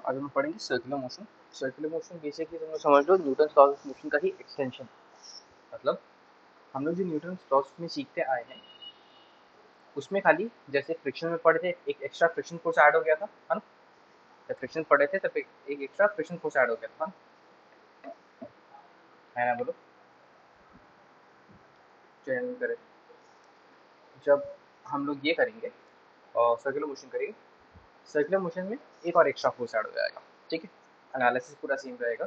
आज हम पढ़ेंगे circular motion. Circular motion basically तुम लोग समझ लो न्यूटन लॉ ऑफ मोशन का ही एक्सटेंशन। मतलब हम लोग जो न्यूटन लॉ में सीखते आए हैं उसमें खाली जैसे फ्रिक्शन में पढ़े थे एक एक्स्ट्रा फ्रिक्शन फोर्स ऐड हो गया था, है ना। जब फ्रिक्शन पढ़े थे तब एक एक्स्ट्रा फ्रिक्शन फोर्स ऐड हो गया था, है ना। बोलो चयन करें। जब हम लोग ये करेंगे और सर्कुलर मोशन करेंगे, सर्कुलर मोशन में एक और एक्स्ट्रा फोर्स ऐड हो जाएगा, ठीक है। एनालिसिस पूरा सेम रहेगा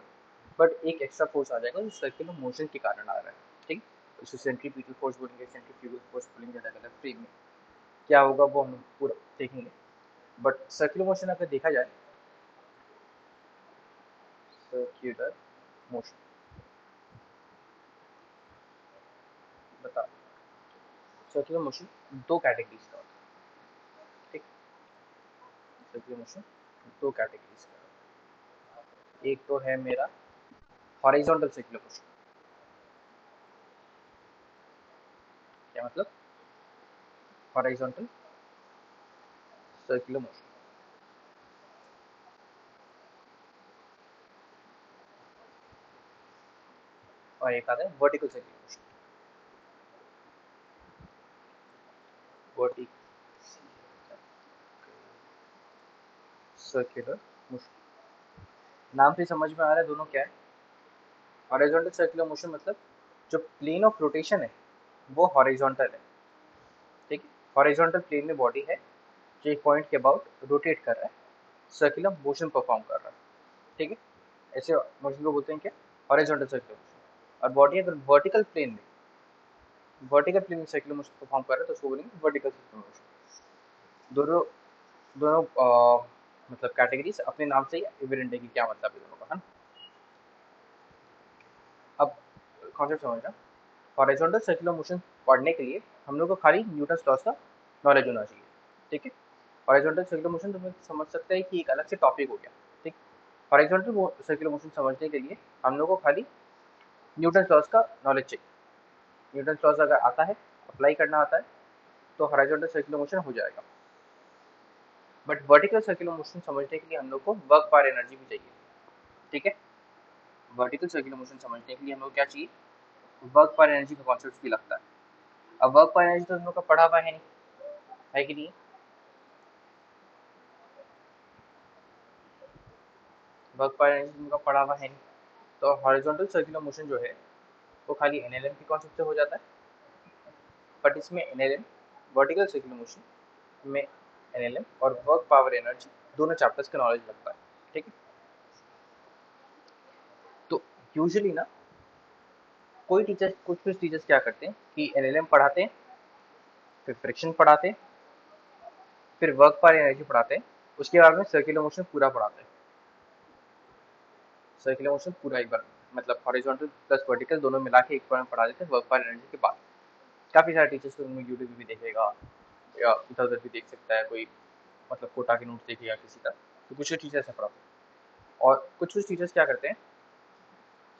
बट एक एक्स्ट्रा फोर्स आ जाएगा जो सर्कुलर मोशन के कारण आ रहा है, ठीक है। उसे सेंट्रीपिटल फोर्स बोलेंगे, सेंट्रीफ्यूगल फोर्स बोलेंगे, अलग अलग फ्रेम में क्या होगा वो हम पूरा देखेंगे। बट सर्कुलर मोशन अगर देखा जाए, सर्कुलर मोशन बता, सर्कुलर मोशन दो कैटेगरीज का होता है, ठीक। सर्कुलर मोशन दो कैटेगरीज का होता है। एक तो है मेरा हॉरिजॉन्टल सर्कुलर मोशन। क्या मतलब? Horizontal circular motion. और एक आता है vertical circular motion. Vertical circular motion, नाम से समझ में आ रहा है दोनों क्या है। हॉरिजॉन्टल सर्कुलर मोशन मतलब जो प्लेन ऑफ रोटेशन है वो हॉरिजॉन्टल है, ठीक है। हॉरिजॉन्टल प्लेन में बॉडी है जो एक पॉइंट के अबाउट रोटेट कर रहा है, सर्कुलर मोशन परफॉर्म कर रहा है, ठीक है। ऐसे मोशन को बोलते हैं क्या? Horizontal circular motion. और बॉडी अगर वर्टिकल प्लेन में सर्कुलर मोशन परफॉर्म कर रहा है तो उसको बोलेंगे वर्टिकल सर्कुलर मोशन। दोनों दोनों मतलब कैटेगरीज अपने नाम से ही एविडेंट है कि क्या मतलब है दोनों का, है ना। अब कॉन्सेप्ट समझना। हॉरिजॉन्टल सर्कुलर मोशन पढ़ने के लिए हम लोग को खाली न्यूटन लॉस का नॉलेज होना चाहिए, ठीक है। हॉरिजॉन्टल सर्कुलर मोशन तुम्हें समझ सकते हैं कि एक अलग से टॉपिक हो गया, ठीक। हॉरिजॉन्टल सर्कुलर मोशन समझने के लिए हम लोग को खाली न्यूटन लॉस का नॉलेज चाहिए। न्यूटन लॉस अगर आता है, अप्लाई करना आता है, तो हॉरिजॉन्टल सर्कुलर मोशन हो जाएगा। बट वर्टिकल सर्कुलर मोशन समझने के लिए हम लोग को वर्क पर एनर्जी भी चाहिए, ठीक है। वर्टिकल सर्कुलर मोशन समझने के लिए हम लोग क्या चाहिए? वर्क पर एनर्जी का कॉन्सेप्ट भी लगता है। अब वर्क पर एनर्जी तो हम लोग का पढ़ा हुआ है नहीं, है कि नहीं? वर्क पर एनर्जी हम लोग का पढ़ा हुआ है नहीं, तो हॉरिजॉन्टल सर्कुलर मोशन जो है वो खाली एनएलएम के कॉन्सेप्ट से हो जाता है। बट इसमें एनएलएम, वर्टिकल सर्कुलर मोशन में एनएलएम और वर्क पावर एनर्जी दोनों चैप्टर्स का नॉलेज लगता है, ठीक है। तो यूजुअली ना कोई टीचर, कुछ कुछ टीचर्स क्या करते हैं कि एनएलएम पढ़ाते हैं, फिर फ्रिक्शन पढ़ाते हैं, फिर वर्क पावर एनर्जी पढ़ाते हैं, उसके बाद में सर्कुलर मोशन पूरा पढ़ाते हैं। सर्कुलर मोशन पूरा एक बार, मतलब हॉरिजॉन्टल प्लस वर्टिकल दोनों मिला के एक बार में पढ़ा देते हैं वर्क पावर एनर्जी के बाद। काफ़ी सारे टीचर्स को यूट्यूब पे भी देखेगा या इधर उधर भी देख सकता है कोई, मतलब कोटा के नोट्स देखेगा किसी का, तो कुछ टीचर ऐसा पढ़ाते हैं। और कुछ कुछ टीचर्स क्या करते हैं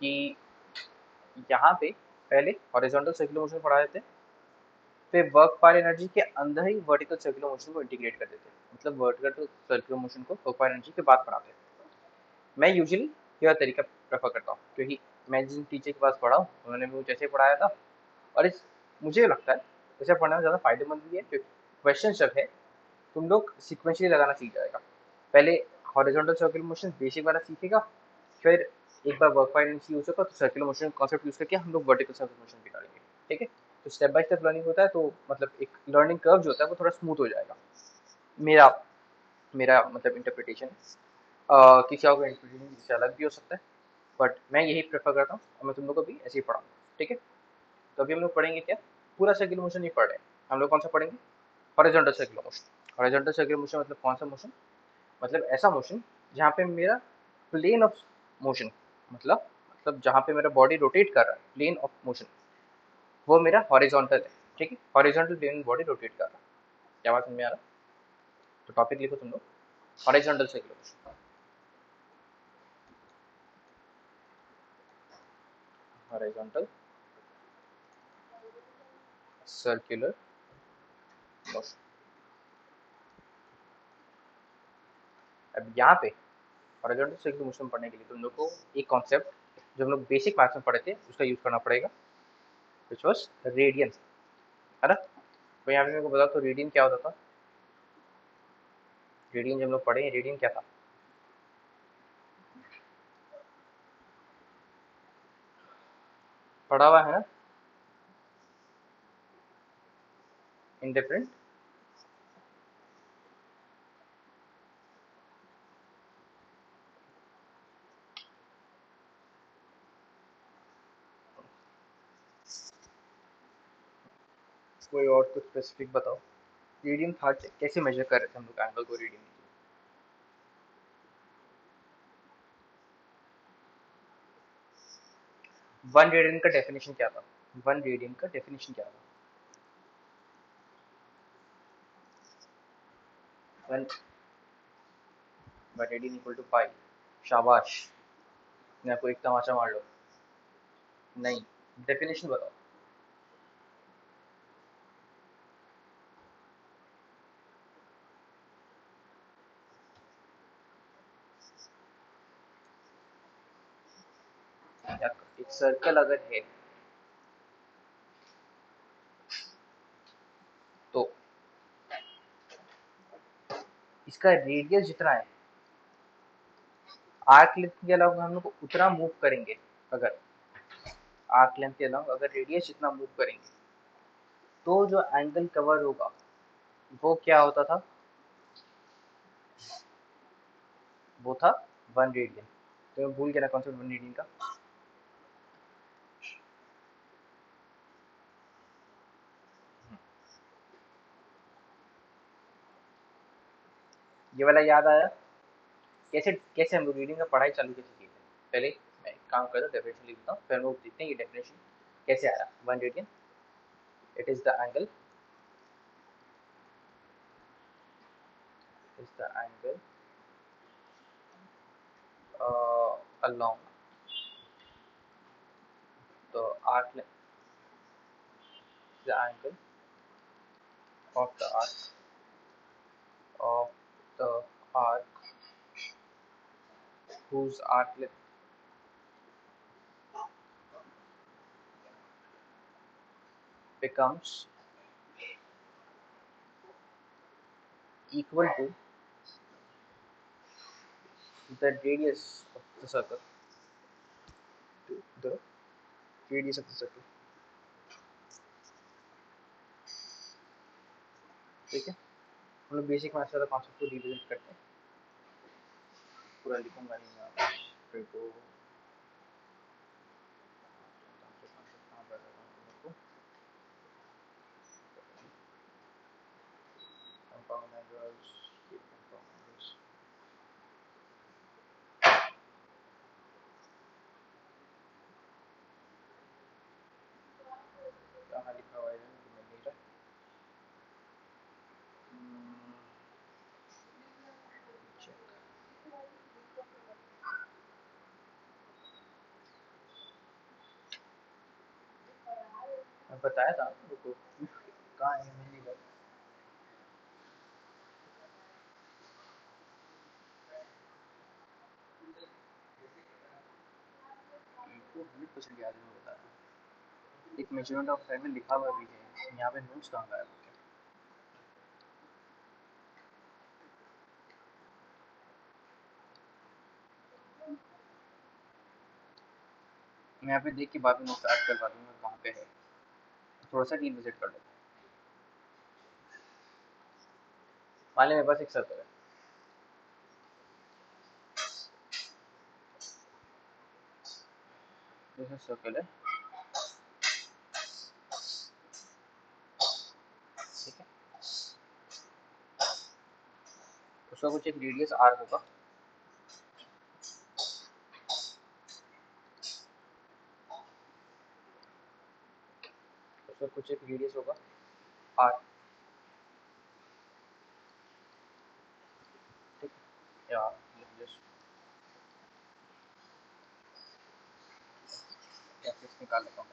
कि यहाँ पे पहले हॉरिजॉन्टल सर्कुलर मोशन पढ़ा देते हैं, फिर वर्क पावर एनर्जी के अंदर ही वर्टिकल सर्कुलर मोशन को इंटीग्रेट कर देते हैं, मतलब वर्टिकल सर्कुलर मोशन को वर्क पावर एनर्जी के बाद पढ़ाते हैं। मैं यूजुअली यह तरीका प्रेफर करता हूँ क्योंकि मैं जिन टीचर के पास पढ़ा हूँ उन्होंने मुझे जैसे पढ़ाया था, और इस मुझे लगता है इसे पढ़ने में ज़्यादा फायदेमंद भी है क्योंकि क्वेश्चन जब है तुम लोग सिक्वेंशियली लगाना सीख जाएगा। पहले हॉरिजॉन्टल सर्कुलर मोशन बेसिक वाला सीखेगा, फिर एक बार वर्क फाइनेंस यूज होगा तो सर्कुलर मोशन कॉन्सेप्ट यूज करके हम लोग वर्टिकल सर्कुलर मोशन निकालेंगे, ठीक है। तो स्टेप बाय स्टेप लर्निंग होता है, तो मतलब एक लर्निंग कर्व जो होता है वो थोड़ा स्मूथ हो जाएगा। मेरा मेरा मतलब इंटरप्रिटेशन है, किसी और का इंटरप्रिटेशन इससे अलग भी हो सकता है, बट मैं यही प्रेफर करता हूँ और मैं तुम लोग को भी ऐसे ही पढ़ाऊंगा, ठीक है। तो अभी हम लोग पढ़ेंगे क्या? पूरा सर्कुलर मोशन नहीं पढ़ रहे हैं हम लोग, कौन सा पढ़ेंगे? Horizontal circular motion. Horizontal circular motion मतलब कौन सा मोशन? मतलब ऐसा मोशन जहाँ पे मेरा प्लेन ऑफ मोशन, मतलब जहाँ पे मेरा बॉडी रोटेट कर रहा है, प्लेन ऑफ मोशन वो मेरा हॉरिजॉन्टल है, ठीक है। हॉरिजॉन्टल प्लेन में बॉडी रोटेट कर रहा है। क्या बात समझ में आ रहा है? तो टॉपिक लिखो तुम लोग, horizontal circular motion. Horizontal circular motion. अब यहाँ पे हॉरिजॉन्टल से एकदम उसमें पढ़ने के लिए तुम लोग को एक कॉन्सेप्ट जो हम लोग बेसिक मैथ्स में पढ़े थे उसका यूज करना पड़ेगा, विच वॉज रेडियन, है ना। तो यहाँ पे मेरे को बताओ तो रेडियन क्या होता था। रेडियन जब हम लोग पढ़े, रेडियन क्या था? पढ़ा हुआ है ना, इंडिफरेंट कोई और कुछ स्पेसिफिक बताओ। रेडियन था कैसे मेजर कर रहे थे हम लोग एंगल को रेडियन? वन रेडियन का डेफिनेशन क्या था? वन रेडियन का डेफिनेशन क्या था? One one radian equal to pi. शाबाश, मैं आपको एक तमाचा मार लो। नहीं, डेफिनेशन बताओ। एक सर्कल अगर है तो इसका रेडियस जितना है, आर्क लेंथ के अलावा हम लोग को उतना मूव करेंगे, अगर आर्क लेंथ के अलावा अगर रेडियस जितना मूव करेंगे तो जो एंगल कवर होगा वो क्या होता था? वो था वन रेडियन। तो मैं भूल गया ना कॉन्सेप्ट वन रेडियन का। ये वाला याद आया? कैसे कैसे हम लोग रीडिंग का पढ़ाई चालू कैसे की थी? पहले मैं एक काम करता हूँ, डेफिनेशन लिखता हूँ, फिर हम लोग देखते हैं ये डेफिनेशन कैसे आया। One radian, it is the angle, is the angle along the arc length, the angle of the of the arc whose arc length becomes equal to the radius of the circle, to the radius of the circle। ठीक है, हम लोग basic maths वाला concept को revisit करते हैं। पूरा लिखूंगा नहीं मैं, फिर को compound angles, compound angles, कहाँ लिखा हुआ है मैं नहीं रहा। check, मैं बताया था रुको, कहाँ है मैं नहीं रहा। को 100% याद है, मैं बता रहा हूँ। एक मेजरमेंट ऑफ टाइम में लिखा हुआ भी है, यहाँ पे नोट्स कहाँ गायब हो गया? मैं यहाँ पे देख के बाद में नोट्स ऐड करवा दूंगा कहाँ पे है। थोड़ा सा रिविजिट कर लो। मान लीजिए मेरे पास एक सर्कल है, जैसे सर्कल है, ठीक है, उसका कुछ एक रेडियस आर होगा, उसका कुछ एक रेडियस होगा आर, ठीक है, या जस्ट कैसे निकाल लेता हूँ।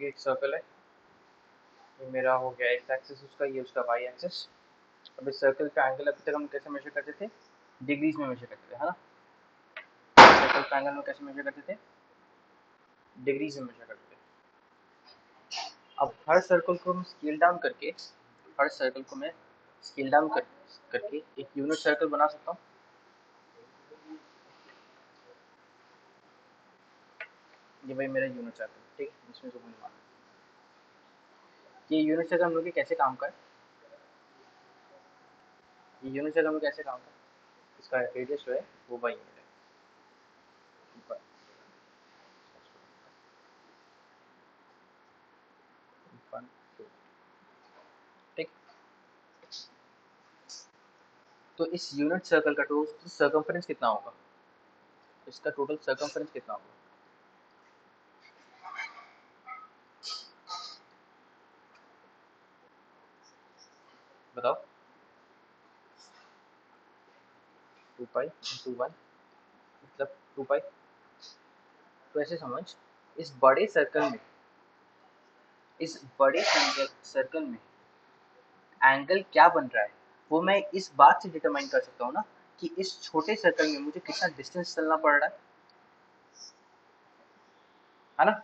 ये एक सर्कल है, ये मेरा हो गया एक्स एक्सिस उसका, ये उसका वाई एक्सिस। अब इस सर्कल का एंगल अभी तक हम कैसे मेजर करते थे, डिग्रीज में मेजर करते थे, है ना। सर्कल का एंगल में कैसे मेजर करते थे, डिग्रीज में मेजर करते थे। अब हर सर्कल को हम स्केल डाउन करके, हर सर्कल को मैं स्केल डाउन करके एक यूनिट सर्कल बना सकता हूँ। ये भाई मेरा यूनिट सर्कल, ठीक है, इसमें जो मैंने माना ये यूनिट सर्कल हम लोग के कैसे काम करे, ये यूनिट सर्कल में कैसे काम करे, इसका रेडियस जो है वो वही है, ठीक। तो इस यूनिट सर्कल का टोटल सर्कमफरेंस कितना होगा, इसका टोटल सर्कमफरेंस कितना होगा, बताओ। 2 पाई × 1 मतलब 2 पाई। तो ऐसे समझ, इस बड़े सर्कल में, इस बड़े सर्कल में एंगल क्या बन रहा है वो मैं इस बात से डिटरमाइन कर सकता हूँ ना, कि इस छोटे सर्कल में मुझे कितना डिस्टेंस चलना पड़ रहा है ना।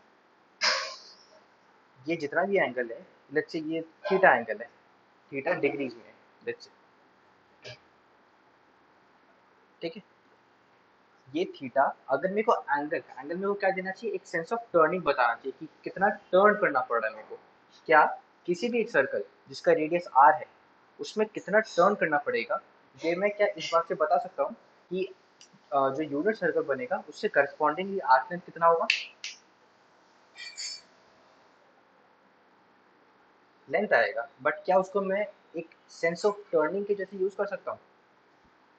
ये जितना भी एंगल है, लेट्स से ये थीटा एंगल है, थीटा डिग्रीज में है, लेट्स से, ठीक है। ये थीटा, अगर मेरे को एंगल मेरे को क्या देना चाहिए, एक सेंस ऑफ टर्निंग बताना चाहिए कि कितना टर्न करना पड़ रहा है मेरे को। क्या किसी भी एक सर्कल जिसका रेडियस r है उसमें कितना टर्न करना पड़ेगा, ये मैं क्या इस बात से बता सकता हूँ कि जो यूनिट सर्कल बनेगा उससे करस्पॉन्डिंगली आर्क लेंथ कितना होगा, लेंथ आएगा। बट क्या उसको मैं एक सेंस ऑफ टर्निंग के जैसे यूज कर सकता हूँ,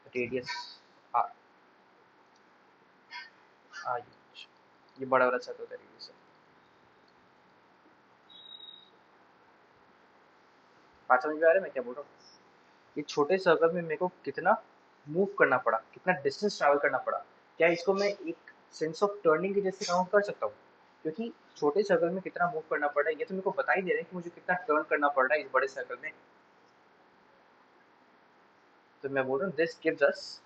रेडियस आर, ये बड़ा वाला सर्कल का रेडियस है। बात समझ में आ रहा है मैं क्या बोल रहा हूँ, ये छोटे सर्कल में मेरे को कितना मूव करना पड़ा, कितना डिस्टेंस ट्रैवल करना पड़ा, क्या इसको मैं एक सेंस ऑफ टर्निंग के जैसे काउंट कर सकता हूँ, क्योंकि छोटे सर्कल में कितना मूव करना पड़ रहा है ये तो मेरे को बता ही दे रहा है कि मुझे कितना टर्न करना पड़ रहा है इस बड़े सर्कल में। तो मैं बोल रहा हूँ this gives us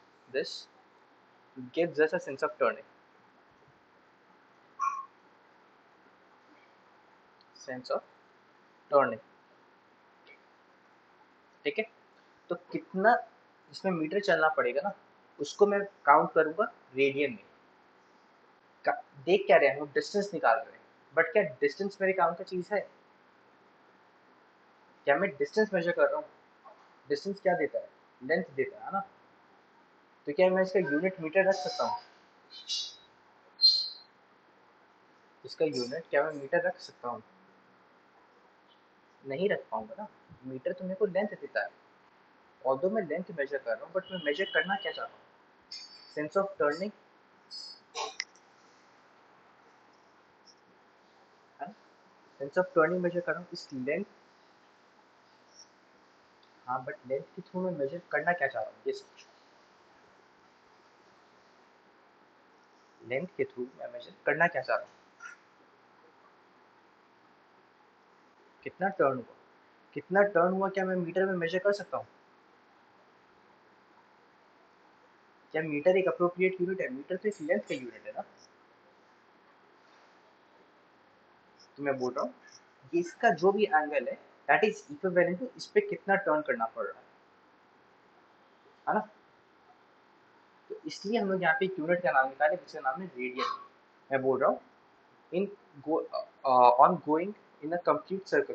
a sense of turning, sense of turning, ठीक है। तो कितना इसमें मीटर चलना पड़ेगा ना, उसको मैं काउंट करूंगा रेडियन में। देख क्या रहे हैं हम, डिस्टेंस निकाल रहे हैं, बट क्या डिस्टेंस मेरे काम का चीज है, क्या मैं डिस्टेंस मेजर कर रहा हूँ, डिस्टेंस क्या देता है, लेंथ देता है ना। तो क्या मैं इसका यूनिट मीटर रख सकता हूँ, इसका यूनिट क्या मैं मीटर रख सकता हूँ, नहीं रख पाऊंगा ना। मीटर तो मेरे को लेंथ देता है, ऑल्दो मैं लेंथ मेजर कर रहा हूँ, बट मैं मेजर करना क्या चाहता हूँ, सेंस ऑफ टर्निंग, है ना। सेंस ऑफ टर्निंग मेजर कर रहा हूँ इस लेंथ, हाँ बट लेंथ के थ्रू मैं मेजर करना क्या चाह रहा हूँ ये समझो, लेंथ के थ्रू मैं मेजर करना क्या चाह रहा हूँ, कितना टर्न हुआ, कितना टर्न हुआ क्या मैं मीटर में मेजर कर सकता हूँ, क्या मीटर एक अप्रोप्रिएट यूनिट है, मीटर तो इस लेंथ का यूनिट है ना। तो मैं बोल रहा हूँ कि इसका जो भी एंगल है दैट इज इक्विवेलेंट टू इस पे कितना टर्न करना पड़ रहा है ना। तो इसलिए हम लोग यहाँ पे एक यूनिट का नाम निकाले जिसका नाम है रेडियन। मैं बोल रहा हूँ in on going in a complete circle,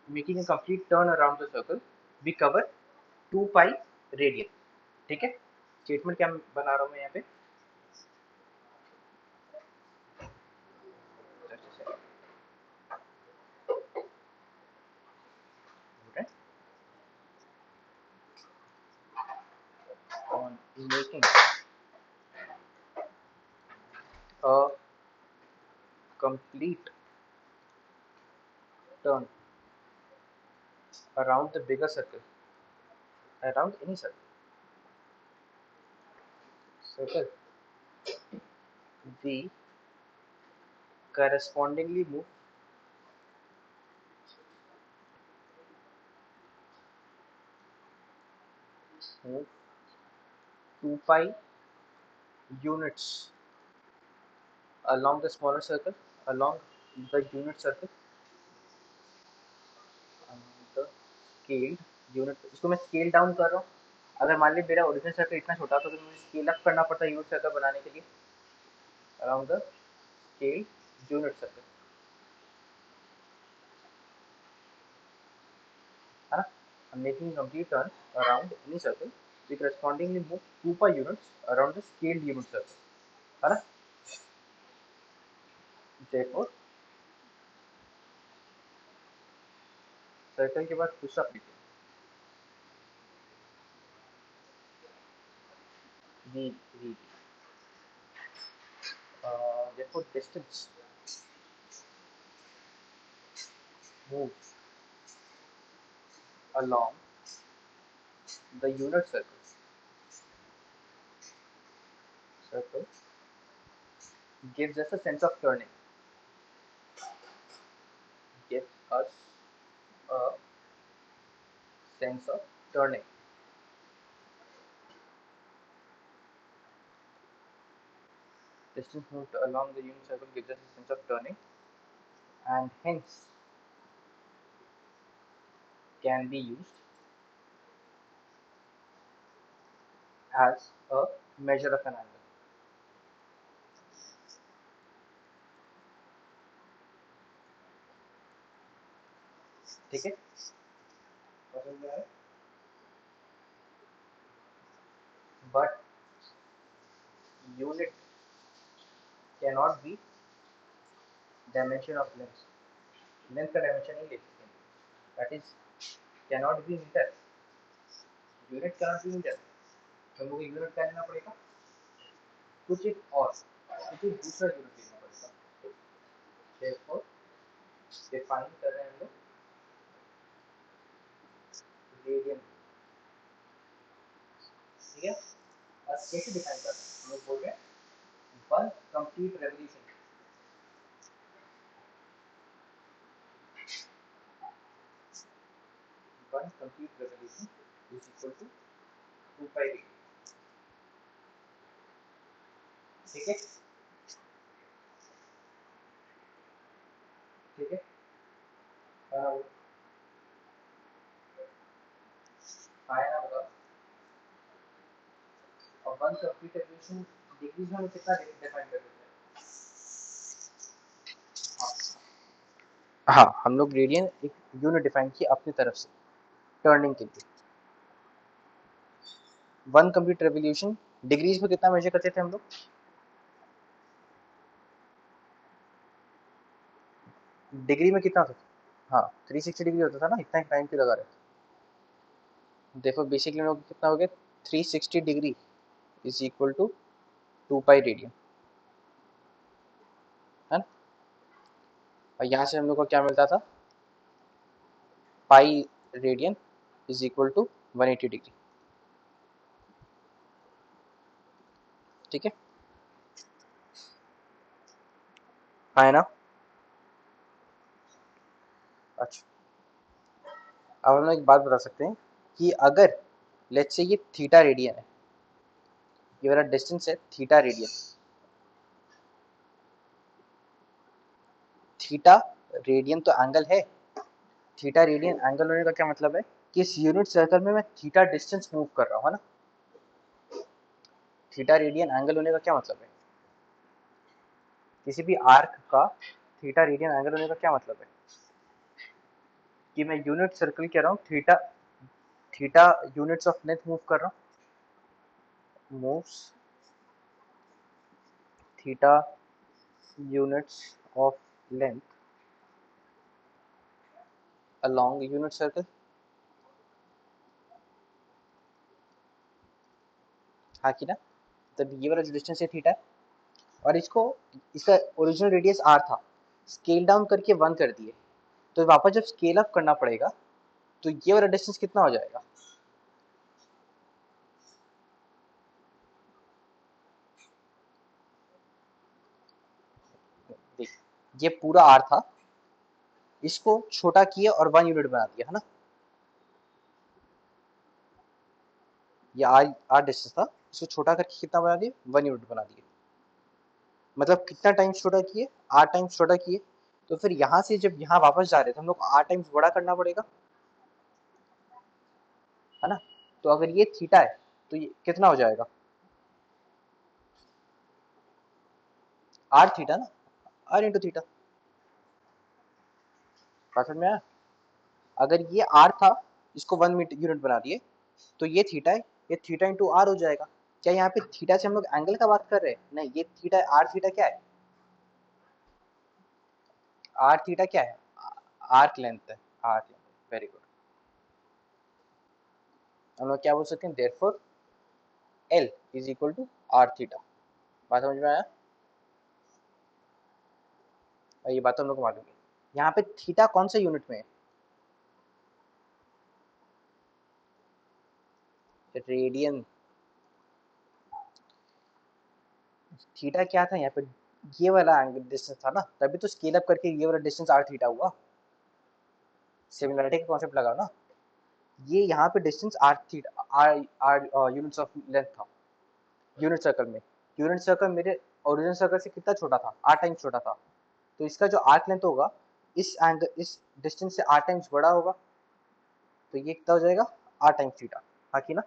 making a complete turn around the circle we cover 2 pi radian, ठीक है। स्टेटमेंट क्या बना रहा हूँ मैं यहाँ पे, on making a complete turn around the bigger circle, around any circle, we correspondingly move 2 pi units along the smaller circle, along the unit circle, the scaled unit। इसको मैं स्केल डाउन कर रहा हूँ। अगर मान ली मेरा ओरिजिनल सर्कल इतना छोटा होता तो मुझे स्केल अप करना पड़ता यूनिट सर्कल बनाने के लिए, around the scale unit circle, है ना। I'm making complete turn around any circle, we correspondingly move 2 pi units around the scaled unit circle, है ना। therefore सर्कल के बाद पुश अप लिखें, v v therefore distance move along the unit circle gives us a sense of turning, gives us a sense of turning। Distance moved along the unit circle gives us a sense of turning, and hence can be used as a measure of an angle। ठीक है, but unit cannot be dimension of length, length का dimension नहीं ले सकते, that is cannot be meter, unit cannot be meter, तो हम लोग unit क्या लेना पड़ेगा, कुछ एक और कुछ एक दूसरा यूनिट लेना पड़ेगा। therefore डिफाइन कर रहे हैं हम लोग रेडियन, ठीक है। अब कैसे डिफाइन कर रहे हैं, हम लोग बोल रहे हैं one complete revolution, one complete revolution is equal to 2 pi d, ठीक है, ठीक है। आया ना बताओ, और वन कंप्लीट रेवोल्यूशन डिग्रीज में कितना डिफाइन कर देते हैं। हाँ, हम लोग रेडियन एक यूनिट डिफाइन किया अपनी तरफ से टर्निंग के लिए। वन कंप्लीट रेवोल्यूशन डिग्रीज में कितना मेजर करते थे हम लोग, डिग्री में कितना होता था, हाँ 360 डिग्री होता था ना, इतना टाइम क्यों लगा रहे थे। देखो बेसिकली हम लोग कितना हो गया, 360 degree is equal to 2 pi radian, है ना। और यहाँ से हम लोग को क्या मिलता था, pi radian is equal to 180 degree, ठीक है, है ना। अच्छा, अब हम लोग एक बात बता सकते हैं कि अगर लेट्स से ये थीटा रेडियन है, ये वाला डिस्टेंस है थीटा रेडियन, थीटा रेडियन तो एंगल है, थीटा रेडियन एंगल होने का क्या मतलब है कि इस यूनिट सर्कल में मैं थीटा डिस्टेंस मूव कर रहा हूँ, है ना। थीटा रेडियन एंगल होने का क्या मतलब है, किसी भी आर्क का थीटा रेडियन एंगल होने का क्या मतलब है कि मैं यूनिट सर्कल कह रहा हूँ, theta theta units of length move कर रहा हूँ, moves theta units of length along unit circle, हाँ कि ना। तब ये वाला जो डिस्टेंस है थीटा, और इसको इसका ओरिजिनल रेडियस आर था, स्केल डाउन करके 1 कर दिए, तो वापस जब स्केल अप करना पड़ेगा तो ये वाला डिस्टेंस कितना हो जाएगा, देख ये पूरा आर था, इसको छोटा किया और 1 यूनिट बना दिया, है ना। ये आर डिस्टेंस था, इसको छोटा करके कितना बना दिए, 1 यूनिट बना दिए। मतलब कितना टाइम्स छोटा किए, आर टाइम्स छोटा किए। तो फिर यहाँ से जब यहाँ वापस जा रहे थे हम लोग आर टाइम्स बड़ा करना पड़ेगा, है ना। तो अगर ये थीटा है तो ये कितना हो जाएगा, आर थीटा ना, आर इंटू थीटा। बात समझ में आया। अगर ये आर था, इसको 1 यूनिट बना दिए, तो ये थीटा है, ये थीटा इंटू आर हो जाएगा। क्या यहाँ पे थीटा से हम लोग एंगल का बात कर रहे हैं, नहीं, ये थीटा आर थीटा क्या है, आर थीटा क्या है, आर्क लेंथ है, आर्क लेंथ, वेरी गुड। हम लोग क्या बोल सकते हैं, therefore l is equal to are theta. बात समझ में आया। और ये बात हम लोग को मालूम है। यहाँ पे थीटा कौन से यूनिट में है, रेडियन। थीटा क्या था यहाँ पे, ये वाला एंगल डिस्टेंस था ना, तभी तो स्केल अप करके ये वाला डिस्टेंस आर थीटा हुआ। सिमिलरिटी का कॉन्सेप्ट लगाओ ना। ये यहाँ पे distance r theta, r r units of length था यूनिट सर्कल में। यूनिट सर्कल मेरे ओरिजिनल सर्कल से कितना छोटा था, आर टाइम्स छोटा था। तो इसका जो आर्क लेंथ होगा, इस एंगल, इस डिस्टेंस से आर टाइम्स बड़ा होगा। तो ये कितना हो जाएगा, आर टाइम्स थीटा। हाँ कि ना,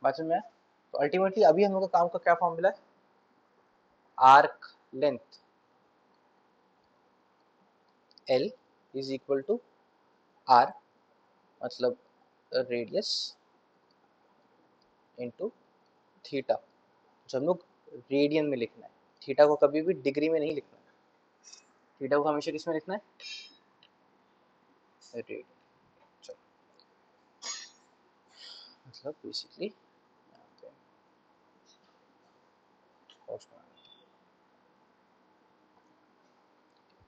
बात में। तो अल्टीमेटली अभी हम लोग का काम का क्या फॉर्मूला है, arc length l is equal to r, मतलब रेडियस इंटू थीटा, जो हम लोग रेडियन में लिखना है। थीटा को कभी भी डिग्री में नहीं लिखना है, थीटा को हमेशा किस में लिखना है, रेडियन। चलो, मतलब बेसिकली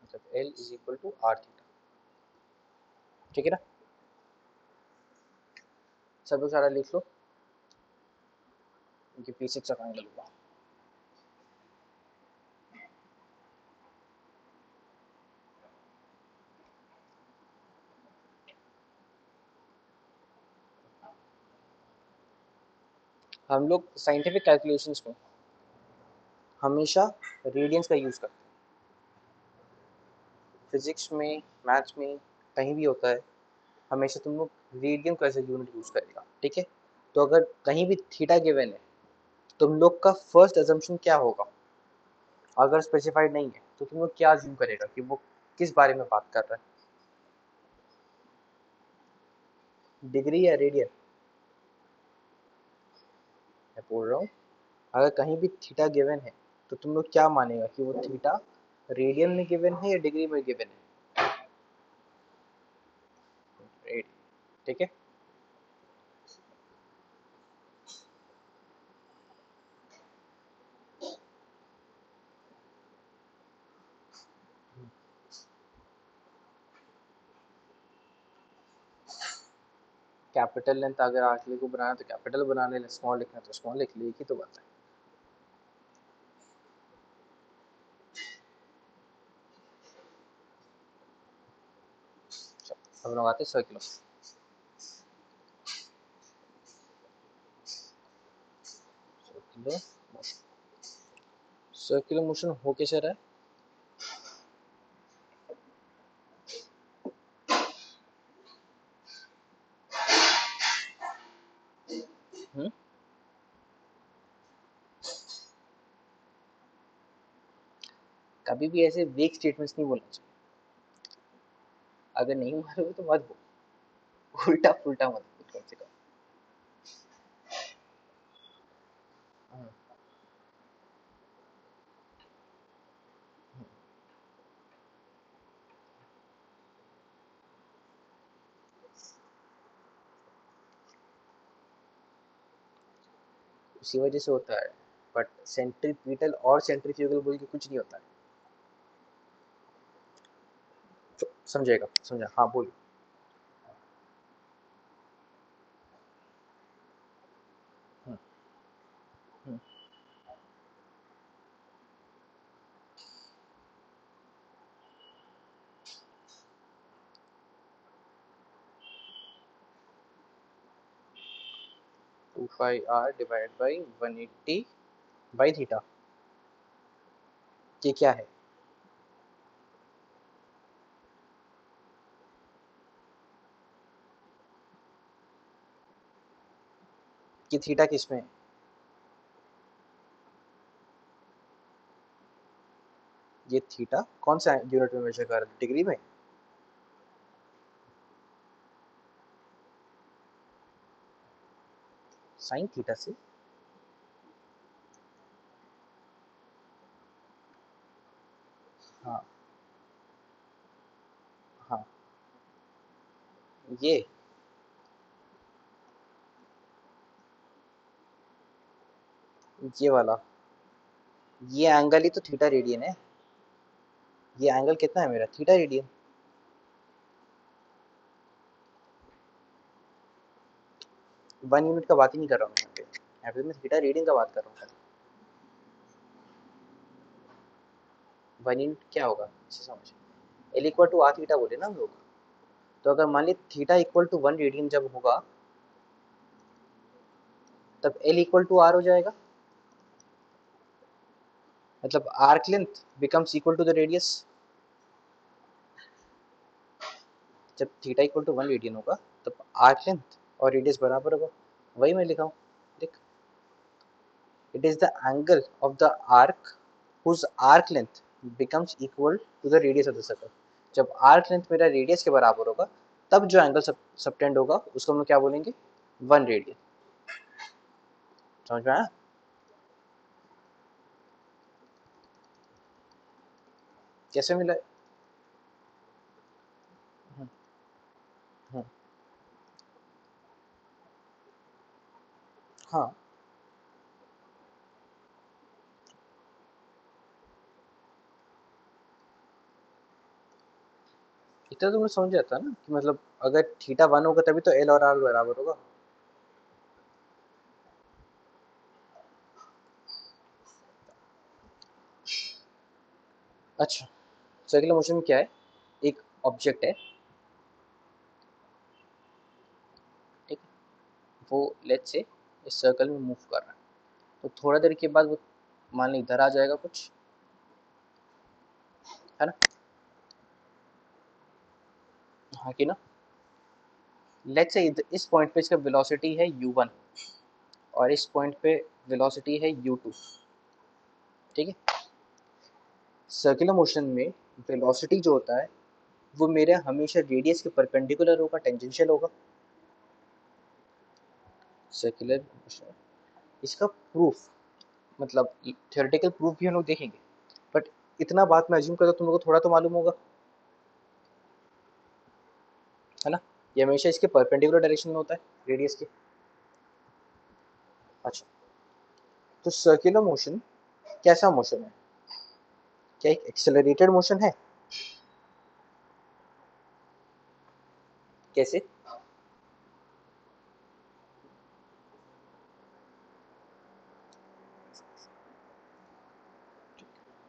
मतलब l is equal to are theta, ठीक है ना। सब लोग सारा लिख लो, क्योंकि P6 का एंगल होगा। हम लोग साइंटिफिक कैलकुलेशंस में हमेशा रेडियंस का यूज करते हैं, फिजिक्स में, मैथ्स में, कहीं भी होता है, हमेशा तुम लोग रेडियन को एज ए यूनिट यूज करेगा, ठीक है। तो अगर कहीं भी थीटा गिवन है, तुम लोग का फर्स्ट अजम्पशन क्या होगा, अगर स्पेसिफाइड नहीं है तो तुम लोग क्या अज्यूम करेगा कि वो किस बारे में बात कर रहा है, डिग्री या रेडियन। मैं बोल रहा हूँ, अगर कहीं भी थीटा गिवन है तो तुम लोग क्या मानेगा कि वो थीटा रेडियन में गिवन है या डिग्री में गिवन है, ठीक है। कैपिटल लेंथ अगर आखिरी को बनाना तो कैपिटल बनाने, स्मॉल लिखना तो स्मॉल लिख ली, की तो बात है। अब लोग आते सर्कुलर, सर्कुलर सर्कुलर मोशन हो कैसे रहा है, हम्म, कभी भी ऐसे वेक स्टेटमेंट्स नहीं बोलना चाहिए। अगर नहीं मारोगे तो मत बोल, उल्टा पुल्टा मत बोल कम से कम। हाँ, उसी वजह से होता है। बट सेंट्रीपिटल और सेंट्रीफ्यूगल बोल के कुछ नहीं होता है, तो समझेगा, समझा, हाँ बोल। हम्म, हम्म, 2πr divide by 180 by theta. ये क्या है? कि थीटा किस में है? ये थीटा कौन सा यूनिट में मेजर कर रहे हैं? डिग्री में? साइन थीटा से? हाँ हाँ। ये वाला, ये एंगल ही तो थीटा रेडियन है। ये एंगल कितना है मेरा? Theta radian. वन यूनिट का बात ही नहीं कर रहा हूँ यहाँ पे मैं थीटा रेडियन का बात कर रहा हूँ। वन यूनिट क्या होगा इसे समझ। L equal to are theta बोले ना हम लोग। तो अगर मान ली थीटा इक्वल टू 1 रेडियन जब होगा, तब एल इक्वल टू आर हो जाएगा। मतलब arc length becomes equal to the radius. जब थीटा इक्वल टू 1 रेडियन होगा तब आर्क लेंथ और रेडियस बराबर होगा। वही मैं लिखा हूँ, देख। It is the angle of the arc whose arc length becomes equal to the radius of the circle. जब आर्क लेंथ मेरा रेडियस के बराबर होगा तब जो एंगल सबटेंड होगा उसको हम लोग क्या बोलेंगे? 1 रेडियन। समझ में आया? कैसे मिला? हम्म, हम्म, हाँ। इतना तो मैं समझ जाता ना कि मतलब अगर थीटा 1 होगा तभी तो एल और आर बराबर होगा। अच्छा, सर्कुलर मोशन में क्या है? एक ऑब्जेक्ट है, ठीक है, वो लेट्स से इस सर्कल में मूव कर रहा है। तो थोड़ा देर के बाद वो मान ली इधर आ जाएगा कुछ, है ना? हाँ कि ना? लेट्स से इस पॉइंट पे इसका वेलोसिटी है u1 और इस पॉइंट पे वेलोसिटी है u2, ठीक है। सर्कुलर मोशन में वेलोसिटी जो होता है वो मेरे हमेशा रेडियस के परपेंडिकुलर होगा, टेंजेंशियल होगा। सर्कुलर मोशन, इसका प्रूफ मतलब थियोरेटिकल प्रूफ भी हम लोग देखेंगे, बट इतना बात मैं अज्यूम करता हूँ तुम लोगों को थोड़ा तो मालूम होगा, है ना? ये हमेशा इसके परपेंडिकुलर डायरेक्शन में होता है, रेडियस के। अच्छा, तो सर्कुलर मोशन कैसा मोशन है? क्या एक एक्सेलरेटेड मोशन है? कैसे?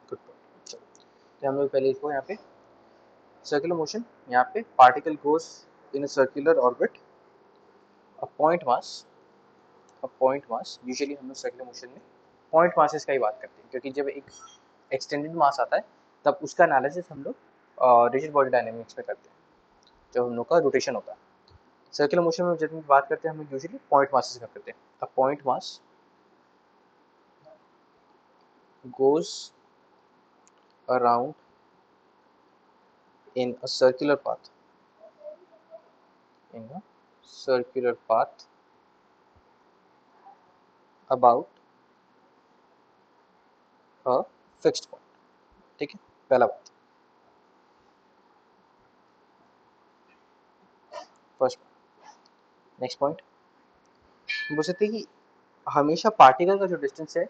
गुड। तो हम लोग पहले इसको यहाँ पे सर्कुलर मोशन, यहाँ पे particle goes in a circular orbit, a point mass, a point mass. Usually हम लोग सर्कुलर मोशन में पॉइंट मासेस का ही बात करते हैं, क्योंकि जब एक एक्सटेंडेड मास आता है तब उसका एनालिसिस हम लोग रिजिड बॉडी डायनेमिक्स में करते हैं, जब हम लोग का रोटेशन होता है। सर्कुलर मोशन में जब हम बात करते हैं हम लोग यूजुअली पॉइंट मासेस का करते हैं। A point mass goes around in a circular path, in a circular path about a fixed point, ठीक है, पहला बात। फर्स्ट, नेक्स्ट पॉइंट बोल सकते हैं कि हमेशा पार्टिकल का जो डिस्टेंस है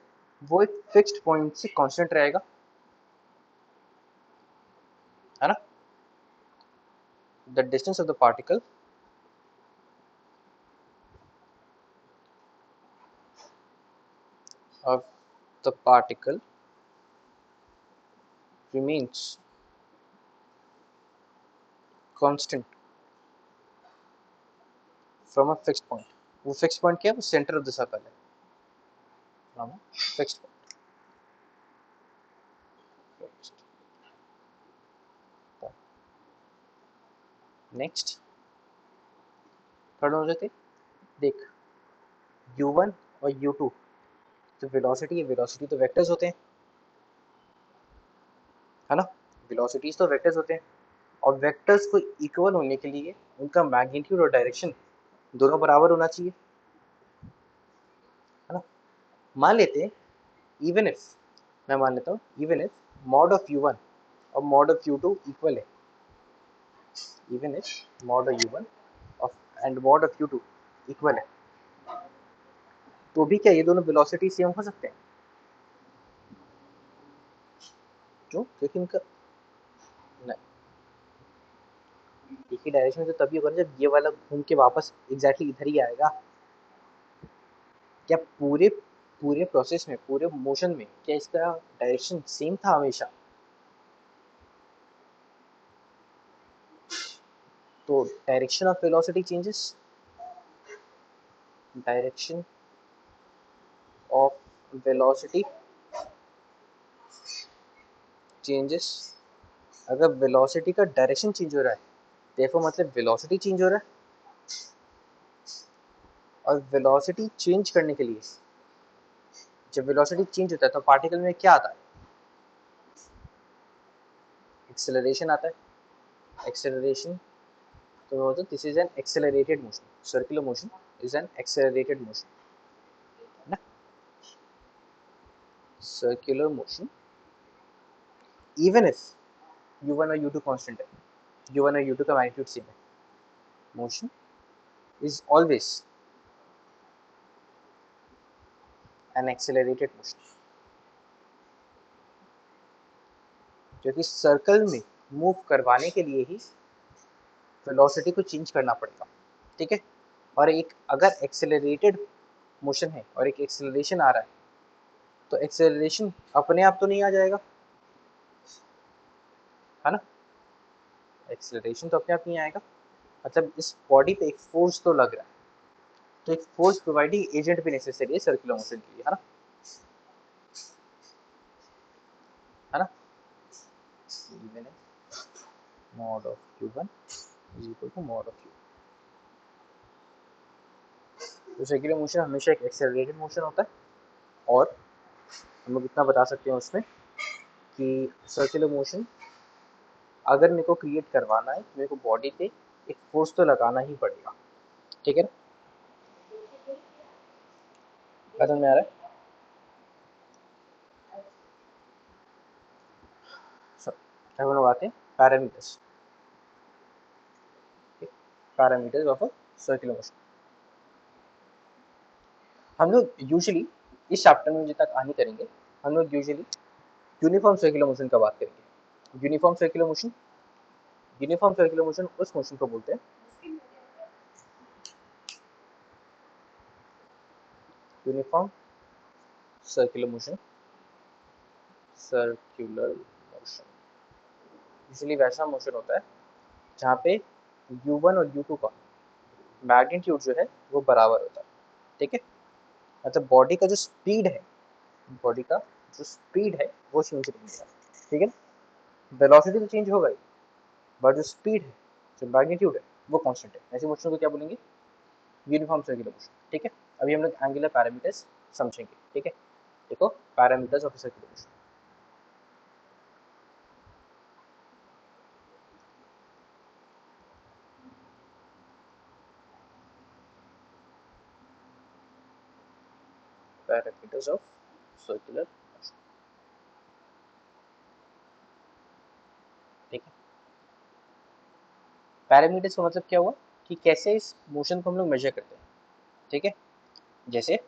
वो एक फिक्स्ड पॉइंट से कांस्टेंट रहेगा, है ना? The distance of the particle of the particle remains constant from a fixed point. वो फिक्स पॉइंट क्या है? वो सेंटर ऑफ द सर्कल है, फिक्स पॉइंट। नेक्स्ट थर्ड हो जाते, देख u1 और u2 तो वेलोसिटी है, वेलोसिटी तो वेक्टर्स होते हैं, है ना, वेलोसिटीज तो वेक्टर्स होते हैं, और वेक्टर्स को इक्वल होने के लिए उनका मैग्नीट्यूड और डायरेक्शन दोनों बराबर होना चाहिए, है ना। मान लेते हैं इवन इफ, मैं मान लेता हूँ even if mod of u1 और मॉड ऑफ u2 इक्वल है, even if mod of u1 and mod of u2 equal है, तो भी क्या ये दोनों वेलोसिटी सेम हो सकते हैं? क्यों? क्योंकि इनका एक ही डायरेक्शन में तो तभी होगा जब ये वाला घूम के वापस एग्जैक्टली इधर ही आएगा। क्या पूरे पूरे प्रोसेस में, पूरे मोशन में क्या इसका डायरेक्शन सेम था हमेशा? तो direction of velocity changes, direction of velocity changes, अगर वेलोसिटी का डायरेक्शन चेंज हो रहा है देखो मतलब वेलोसिटी चेंज हो रहा है, और वेलोसिटी चेंज करने के लिए जब वेलोसिटी चेंज होता है तो पार्टिकल में क्या आता है? एक्सेलरेशन आता है, एक्सेलरेशन। तो this is an accelerated motion, circular motion is an accelerated motion, है ना, circular motion even if u1 और u2 कांस्टेंट है, u1 और u2 का मैग्नीट्यूड सेम है, motion is always an accelerated motion, क्योंकि सर्कल में मूव करवाने के लिए ही वेलोसिटी को चेंज करना पड़ेगा, ठीक है। और एक अगर एक्सेलरेटेड मोशन है और एक एक्सेलरेशन आ रहा है तो एक्सेलरेशन अपने आप तो नहीं आ जाएगा, है ना, एक्सेलरेशन तो अपने आप नहीं आएगा, मतलब इस बॉडी पे एक फोर्स तो लग रहा है, तो एक फोर्स प्रोवाइडिंग एजेंट भी नेसेसरी है सर्कुलर मोशन के लिए, है ना, even mod of q1 is equal to mod of q। तो सर्कुलर मोशन हमेशा एक एक्सेलरेटेड मोशन होता है, और हम लोग इतना बता सकते हैं उसमें कि सर्कुलर मोशन अगर मेरे को क्रिएट करवाना है तो मेरे को बॉडी पे एक फोर्स तो लगाना ही पड़ेगा, ठीक है ना, समझ में आ रहा है? हम लोग आते हैं parameters, parameters of a circular motion. हम लोग यूजुअली इस चैप्टर में जितना कहानी करेंगे हम लोग यूजुअली यूनिफॉर्म सर्कुलर मोशन का बात करेंगे। Uniform circular motion, uniform circular motion उस मोशन को बोलते हैं, uniform circular motion, circular motion usually वैसा मोशन होता है जहाँ पे u1 और u2 का मैग्नीट्यूड जो है वो बराबर होता है, ठीक है, मतलब बॉडी का जो स्पीड है, बॉडी का जो स्पीड है वो चेंज नहीं होगा, ठीक है, वेलोसिटी तो चेंज होगा ही, बट जो स्पीड है, जो मैग्नीट्यूड है वो कांस्टेंट है, ऐसे मोशन को क्या बोलेंगे? यूनिफॉर्म सर्कुलर मोशन, ठीक है। अभी हम लोग एंगुलर पैरामीटर्स समझेंगे, ठीक है, देखो parameters of circular motion, parameters of circular motion, ठीक है। पैरामीटर्स का मतलब क्या हुआ कि कैसे इस मोशन को हम लोग मेजर करते हैं, ठीक है। जैसे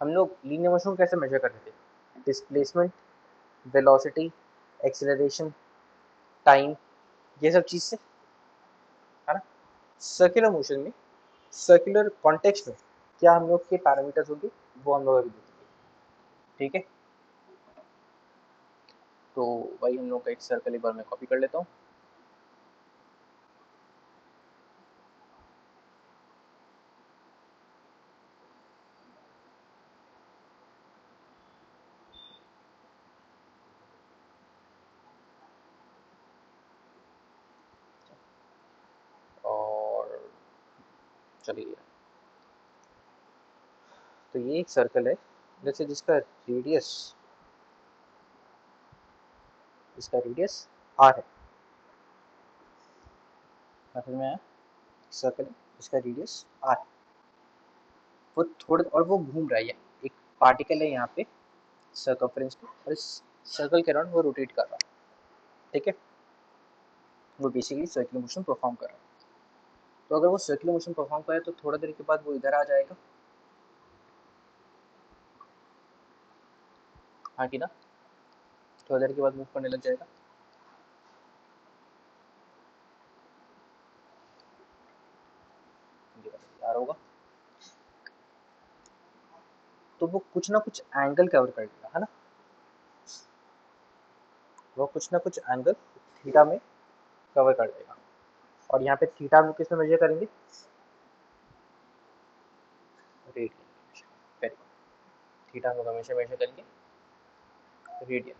हम लोग लीनियर मोशन को कैसे मेजर करते थे? डिस्प्लेसमेंट, वेलोसिटी, एक्सेलरेशन, टाइम, ये सब चीज से, है ना। सर्कुलर मोशन में, सर्कुलर कॉन्टेक्स्ट में क्या हम लोग के पैरामीटर्स होंगे वो हम लोग अभी देखेंगे, ठीक है। तो वही हम लोग का एक सर्कल एक बार मैं कॉपी कर लेता हूँ, चलिए, तो ये एक सर्कल है जैसे जिसका रेडियस आर है। मतलब में सर्कल है जिसका रेडियस आर, वो थोड़ा और वो घूम रहा है, एक पार्टिकल है यहाँ पे सर्कमफ्रेंस पे, और इस सर्कल के अराउंड वो रोटेट कर रहा है। ठीक है, वो बेसिकली सर्कुलर मोशन परफॉर्म कर रहा है। तो अगर वो सर्कुलर मोशन परफॉर्म करे तो थोड़ा देर के बाद वो इधर आ जाएगा, हाँ कि ना, थोड़ा देर के बाद मूव करने लग जाएगा। यार होगा, तो वो कुछ ना कुछ एंगल कवर कर देगा, है ना, वो कुछ ना कुछ एंगल थीटा में कवर कर देगा। और यहाँ पे थीटा हम किस में मेजर करेंगे, रेडियन। वेरी गुड, थीटा हम लोग हमेशा मेजर करेंगे रेडियन।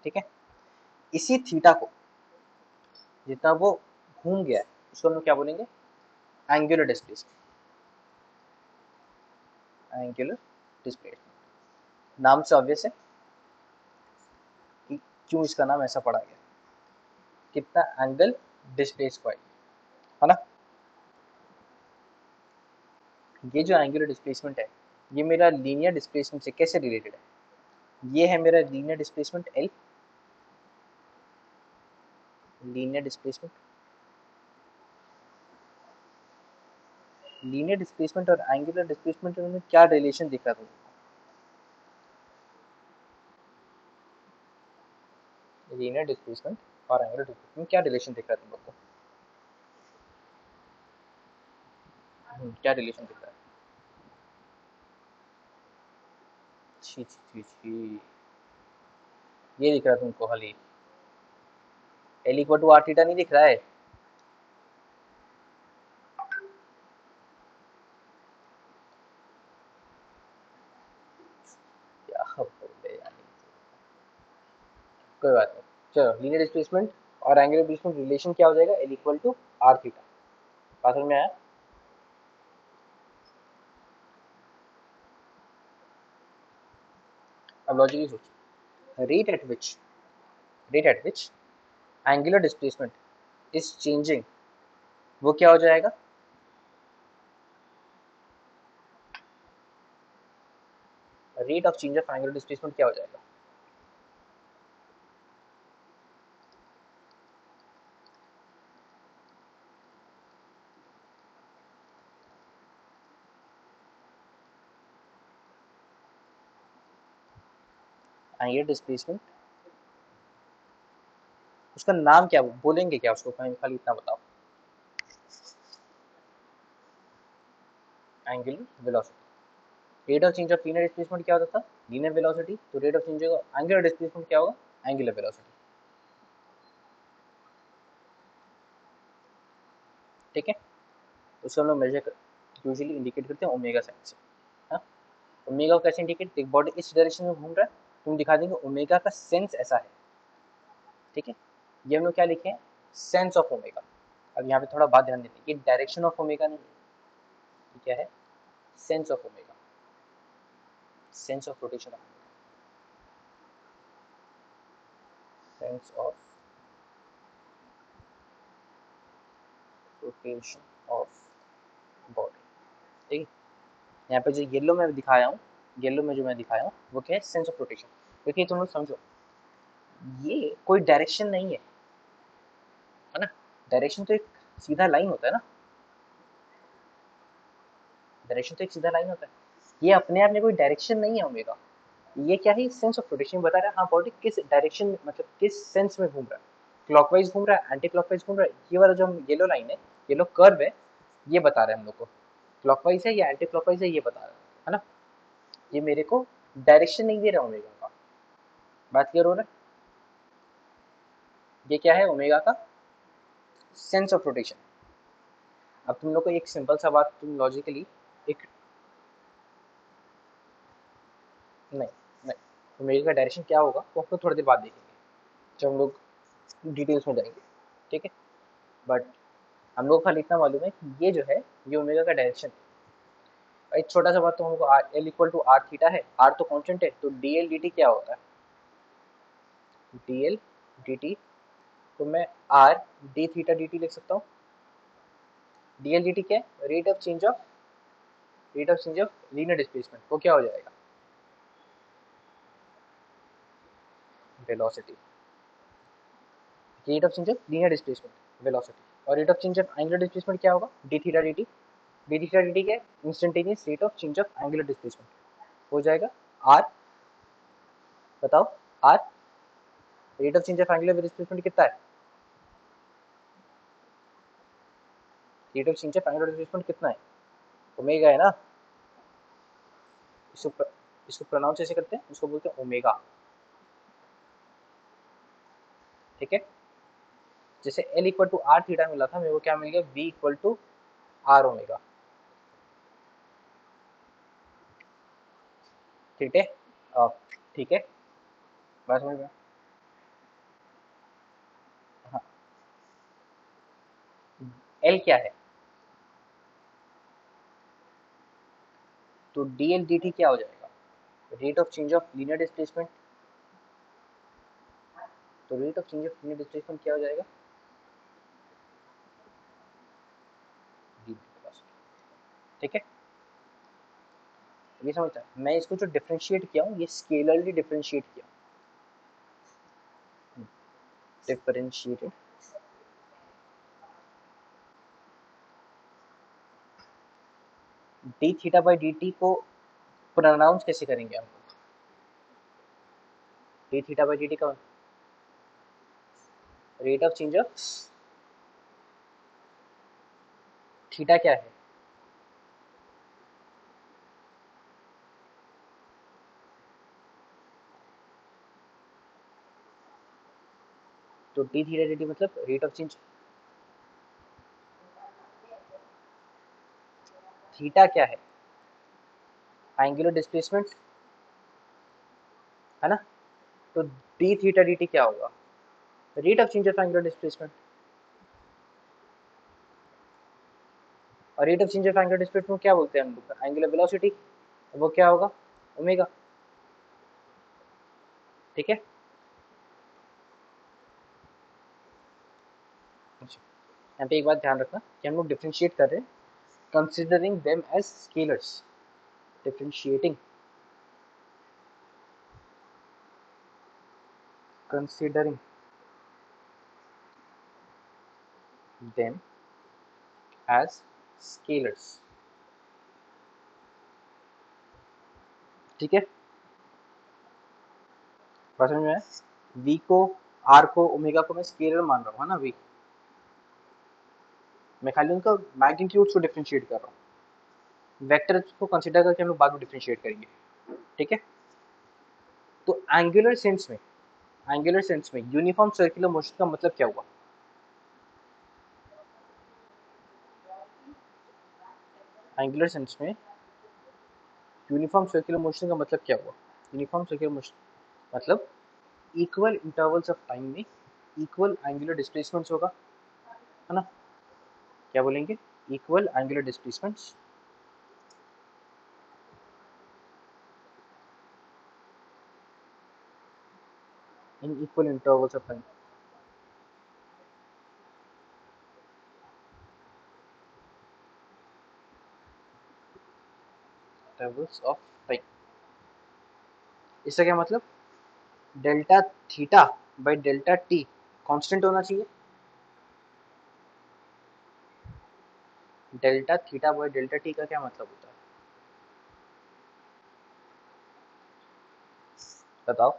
ठीक है, इसी थीटा को जितना वो घूम गया है उसको हम लोग क्या बोलेंगे, एंगुलर डिस्प्लेसमेंट। एंगुलर डिस्प्लेसमेंट नाम से ऑब्वियस है कि क्यों इसका नाम ऐसा पड़ा गया, कितना एंगल डिस्प्लेस हुआ है ना। ये जो एंगुलर डिस्प्लेसमेंट है ये मेरा लीनियर डिस्प्लेसमेंट से कैसे रिलेटेड है, ये है मेरा linear displacement L, linear displacement, linear displacement और एंगुलर डिस्प्लेसमेंट में क्या रिलेशन दिख रहा था, लीनियर डिस्प्लेसमेंट और एंगुलर डिस्प्लेसमेंट में क्या रिलेशन दिख रहा है तुम लोग को, क्या रिलेशन दिख रहा है, छी छी छी छी, ये दिख रहा है तुमको खाली, l equal to are theta नहीं दिख रहा है, क्या बोले यार, कोई बात नहीं। चलो, लीनियर डिस्प्लेसमेंट और एंगुलर डिस्प्लेसमेंट रिलेशन क्या हो जाएगा, l equal to are theta. बात समझ में आया। अब लॉजिकली सोचो, rate at which angular displacement is changing, वो क्या हो जाएगा, rate of change of angular displacement क्या हो जाएगा, एंगुलर डिस्प्लेसमेंट, उसका नाम क्या बोलेंगे, क्या उसको, खाली इतना बताओ, angular velocity. Rate of change of linear displacement क्या होता था, लीनियर वेलोसिटी, तो रेट ऑफ चेंज होगा एंगुलर डिस्प्लेसमेंट क्या होगा, एंगुलर वेलोसिटी। ठीक है, उसको हम लोग मेजर कर यूजुअली इंडिकेट करते हैं ओमेगा साइन से। हाँ, ओमेगा को कैसे इंडिकेट, एक बॉडी इस डायरेक्शन में घूम रहा है, तुम दिखा देंगे ओमेगा का सेंस ऐसा है। ठीक है, ये हम लोग क्या लिखे हैं, सेंस ऑफ ओमेगा। अब यहाँ पे थोड़ा बात ध्यान देते हैं, ये डायरेक्शन ऑफ ओमेगा नहीं है, ये क्या है, sense of omega, sense of rotation of sense of rotation of body. ठीक है, यहाँ पे जो येलो में दिखाया हूँ, येलो में जो मैं दिखाया हूँ वो क्या है, सेंस ऑफ रोटेशन। क्योंकि तुम लोग समझो, ये कोई डायरेक्शन नहीं है ना, डायरेक्शन तो एक सीधा लाइन होता है ना, डायरेक्शन तो एक सीधा लाइन होता है, ये अपने आप में कोई डायरेक्शन नहीं है ओमेगा, ये क्या है, सेंस ऑफ रोटेशन बता रहा है, हाँ बॉडी किस डायरेक्शन में, मतलब किस सेंस में घूम रहा है, क्लॉकवाइज घूम रहा है, एंटी क्लॉकवाइज घूम रहा है, ये वाला जो येलो लाइन है, येलो कर्व है, ये बता रहा है हम लोग को क्लॉकवाइज है या एंटी क्लॉकवाइज है, ये बता रहा है ना, ये मेरे को डायरेक्शन नहीं दे रहा ओमेगा का। बात क्लियर हो रहा है, ये क्या है ओमेगा का सेंस ऑफ रोटेशन। अब तुम लोग को एक सिंपल सा बात तुम लॉजिकली एक, नहीं नहीं, ओमेगा का डायरेक्शन क्या होगा वो आपको थोड़ी देर बाद देखेंगे जब हम लोग डिटेल्स में जाएंगे। ठीक है, बट हम लोग को खाली इतना मालूम है कि ये जो है ये ओमेगा का डायरेक्शन है। एक छोटा सा बात तो हमको l equal to are theta है, आर तो कांस्टेंट है, तो डी एल डी टी क्या होता है, डी एल डी टी, तो मैं R D theta D T लिख सकता हूँ। डी एल डी टी क्या है, rate of change of linear displacement, वो क्या हो जाएगा, velocity, rate of change of linear displacement velocity, और rate of change of angular displacement क्या होगा, D theta D T, D theta D T क्या है, instantaneous rate of change of angular displacement हो जाएगा आर, बताओ R, rate of change of angular displacement कितना है, rate of change of angular displacement कितना है, ओमेगा है ना, इसको इसको प्रोनाउंस ऐसे करते हैं, इसको बोलते हैं ओमेगा, ठीक है। जैसे l equal to are theta मिला था, मेरे को क्या मिल गया, v equal to are omega, ठीक है, ठीक है, बात समझ में, हाँ, एल क्या है, तो डी एल डी टी क्या हो जाएगा, rate of change of linear displacement, तो rate of change of linear displacement क्या हो जाएगा, डी ठीक है, ये समझता है। मैं इसको जो डिफरेंशिएट किया हूँ, ये स्केलरली डिफरेंशिएट किया, differentiated, D theta by D T को प्रोनाउंस कैसे करेंगे हम, D theta by D T का rate of change of theta क्या है, तो डी थीटा डी टी मतलब रेट ऑफ चेंज, थीटा क्या है, एंगुलर डिस्प्लेसमेंट है ना, तो डी थीटा डी टी क्या होगा, rate of change of angular displacement, और rate of change of angular displacement क्या बोलते हैं हम लोग, एंगुलर वेलोसिटी, वो क्या होगा, ओमेगा, ठीक है। अच्छा, यहाँ पे एक बात ध्यान रखना कि हम लोग डिफरेंशिएट कर रहे हैं considering them as scalars, differentiating considering them as scalars, ठीक है, बात समझ में है, v को r को ओमेगा को मैं स्केलर मान रहा हूँ, है ना, v, मैं खाली उनका मैग्नीट्यूड को डिफरेंशिएट कर रहा हूँ, वेक्टर को कंसीडर करके हम लोग बाद में डिफरेंशिएट करेंगे, ठीक है। तो एंगुलर सेंस में यूनिफॉर्म सर्कुलर मोशन का मतलब क्या हुआ, एंगुलर सेंस में यूनिफॉर्म सर्कुलर मोशन का मतलब क्या हुआ, यूनिफॉर्म सर्कुलर मोशन मतलब इक्वल इंटरवल्स ऑफ टाइम में इक्वल एंगुलर डिस्प्लेसमेंट्स होगा, है ना, क्या बोलेंगे, equal angular displacements in equal intervals of time, intervals of time, इसका क्या मतलब, delta theta by delta T constant होना चाहिए, delta theta by delta T का क्या मतलब होता है, बताओ,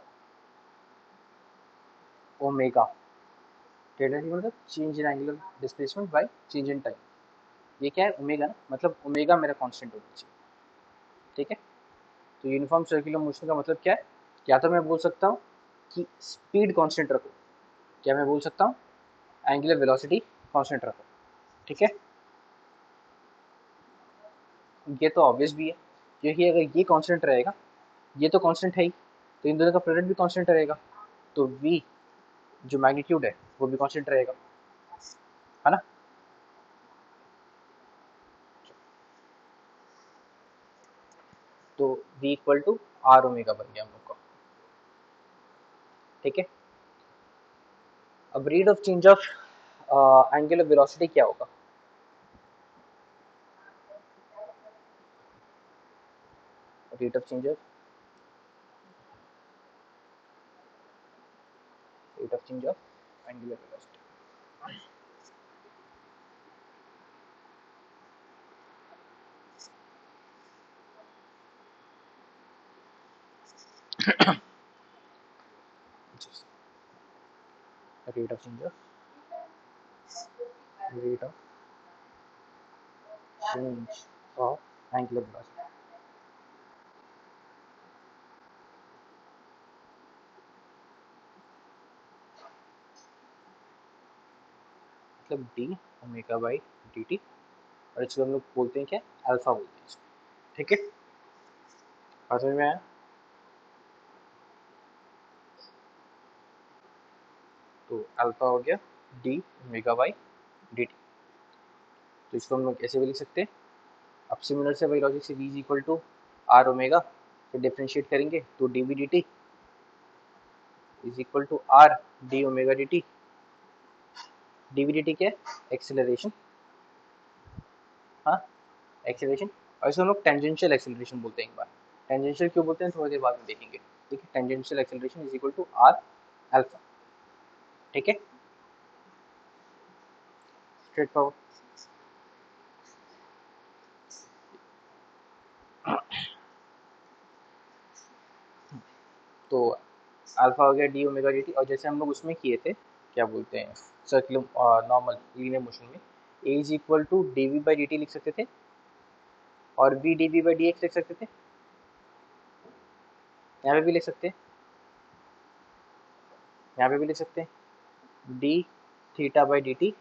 ओमेगा, डेल्टा टी मतलब change in angular displacement by change in time, ये क्या है ओमेगा ना, मतलब ओमेगा मेरा कांस्टेंट होना चाहिए, ठीक है। तो यूनिफॉर्म सर्कुलर मोशन का मतलब क्या है, या तो मैं बोल सकता हूँ कि स्पीड कांस्टेंट रखो, क्या मैं बोल सकता हूँ एंगुलर वेलोसिटी कांस्टेंट रखो, ठीक है। ये तो ऑब्वियस भी है, क्योंकि अगर ये कांस्टेंट रहेगा, ये तो कांस्टेंट है ही, तो इन दोनों का प्रोडक्ट भी कांस्टेंट रहेगा, तो v जो मैग्नीट्यूड है वो भी कांस्टेंट रहेगा, है ना। तो v equal to are omega बन गया हम लोग का। ठीक है, अब rate of change of angular velocity क्या होगा? Rate of change of angular velocity, rate of change of angular velocity, मतलब D omega by D T, और इसको हम लोग बोलते हैं क्या? अल्फा बोलते हैं इसको। ठीक है, बात समझ में आया? तो अल्फा हो गया D omega by D T, तो इसको हम लोग ऐसे भी लिख सकते हैं। अब सिमिलर से वही लॉजिक से v is equal to are omega, फिर डिफ्रेंशिएट करेंगे तो d v d t is equal to r d omega d T. D v d T क्या है? एक्सेलरेशन। हाँ, एक्सेलरेशन, और इसको हम लोग टेंजेंशियल एक्सेलरेशन बोलते हैं। एक बार टेंजेंशियल क्यों बोलते हैं थोड़ी देर बाद में देखेंगे। ठीक है, tangential acceleration is equal to are alpha. ठीक है, स्ट्रेट फॉरवर्ड। तो अल्फा हो गया डी ओमेगा डी टी, और जैसे हम लोग उसमें किए थे, क्या बोलते हैं, सर्कुलर नॉर्मल लीनियर मोशन में A is equal to D V by D T लिख सकते थे, और V D V by D X लिख सकते थे। यहाँ पे भी लिख सकते हैं, यहाँ पे भी लिख सकते हैं D theta by D T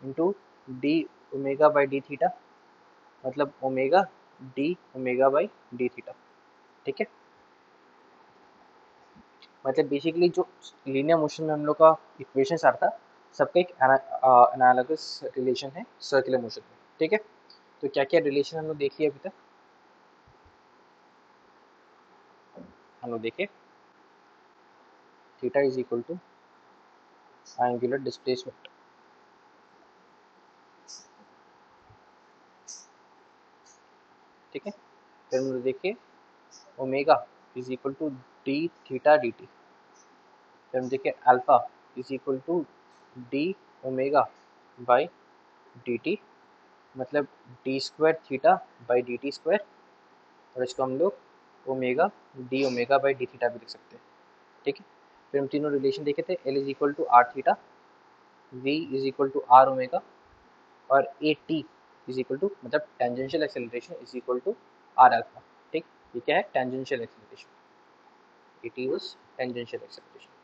into D omega by D theta, मतलब omega D omega by D theta. ठीक है, मतलब बेसिकली जो लीनियर मोशन में हम लोग का इक्वेशन आ रहा था, सबका एक एनालॉगस रिलेशन है सर्कुलर मोशन में। ठीक है, तो क्या क्या रिलेशन हम लोग देखिए अभी तक, हम लोग देखे theta is equal to angular displacement, ठीक है, फिर हम लोग देखे omega is equal to D theta D T, फिर हम देखे alpha is equal to D omega by D T, मतलब D square theta by D T square, और इसको हम लोग omega D omega by D theta भी लिख सकते हैं। ठीक है, फिर हम तीनों रिलेशन देखे थे, L is equal to are theta, V is equal to are omega, और A T is equal to, मतलब tangential acceleration is equal to are alpha. ठीक, ये क्या है? Tangential acceleration, A T was tangential acceleration.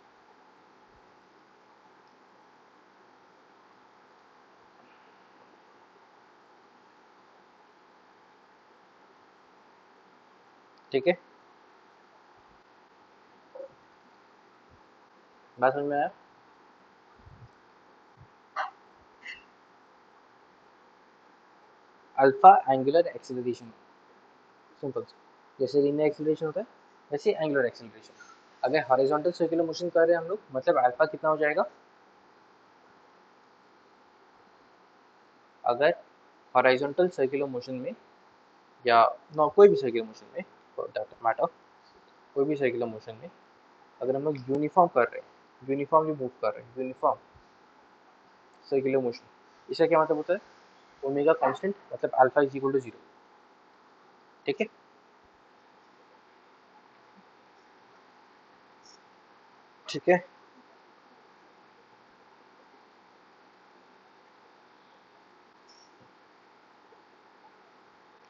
ठीक है, बात समझ में आया? अल्फा एंगुलर एक्सेलरेशन, सिंपल, जैसे लीनियर एक्सेलरेशन होता है वैसे एंगुलर एक्सेलरेशन। अगर हॉरिजॉन्टल सर्कुलर मोशन कर रहे हैं हम लोग, मतलब अल्फा कितना हो जाएगा? अगर हॉरिजॉन्टल सर्कुलर मोशन में, या नो कोई भी सर्कुलर मोशन में फॉर दैट मैटर, कोई भी सर्कुलर मोशन में अगर हम लोग यूनिफॉर्म कर रहे हैं, यूनिफॉर्मली मूव कर रहे हैं, यूनिफॉर्म सर्कुलर मोशन, इसका क्या मतलब होता है? ओमेगा कांस्टेंट, मतलब alpha is equal to zero. ठीक है, ठीक है,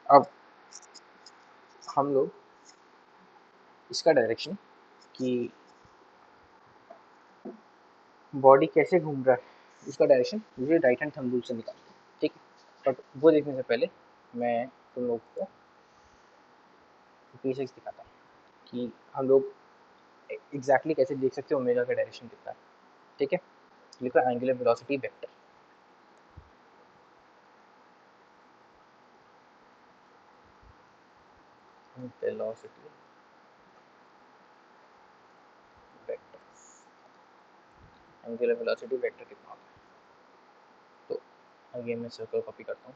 अब हम लोग इसका डायरेक्शन कि बॉडी कैसे घूम रहा है, इसका डायरेक्शन मुझे राइट हैंड थंब रूल से निकालना है। ठीक है, बट वो देखने से पहले मैं तुम लोग को बेसिक्स दिखाता हूँ कि हम लोग एग्जैक्टली कैसे देख सकते हैं ओमेगा का डायरेक्शन कितना है। ठीक है, लिखो angular velocity vector. Velocity vector, angular velocity vector कितना होता है। तो आगे मैं सर्कल कॉपी करता हूँ।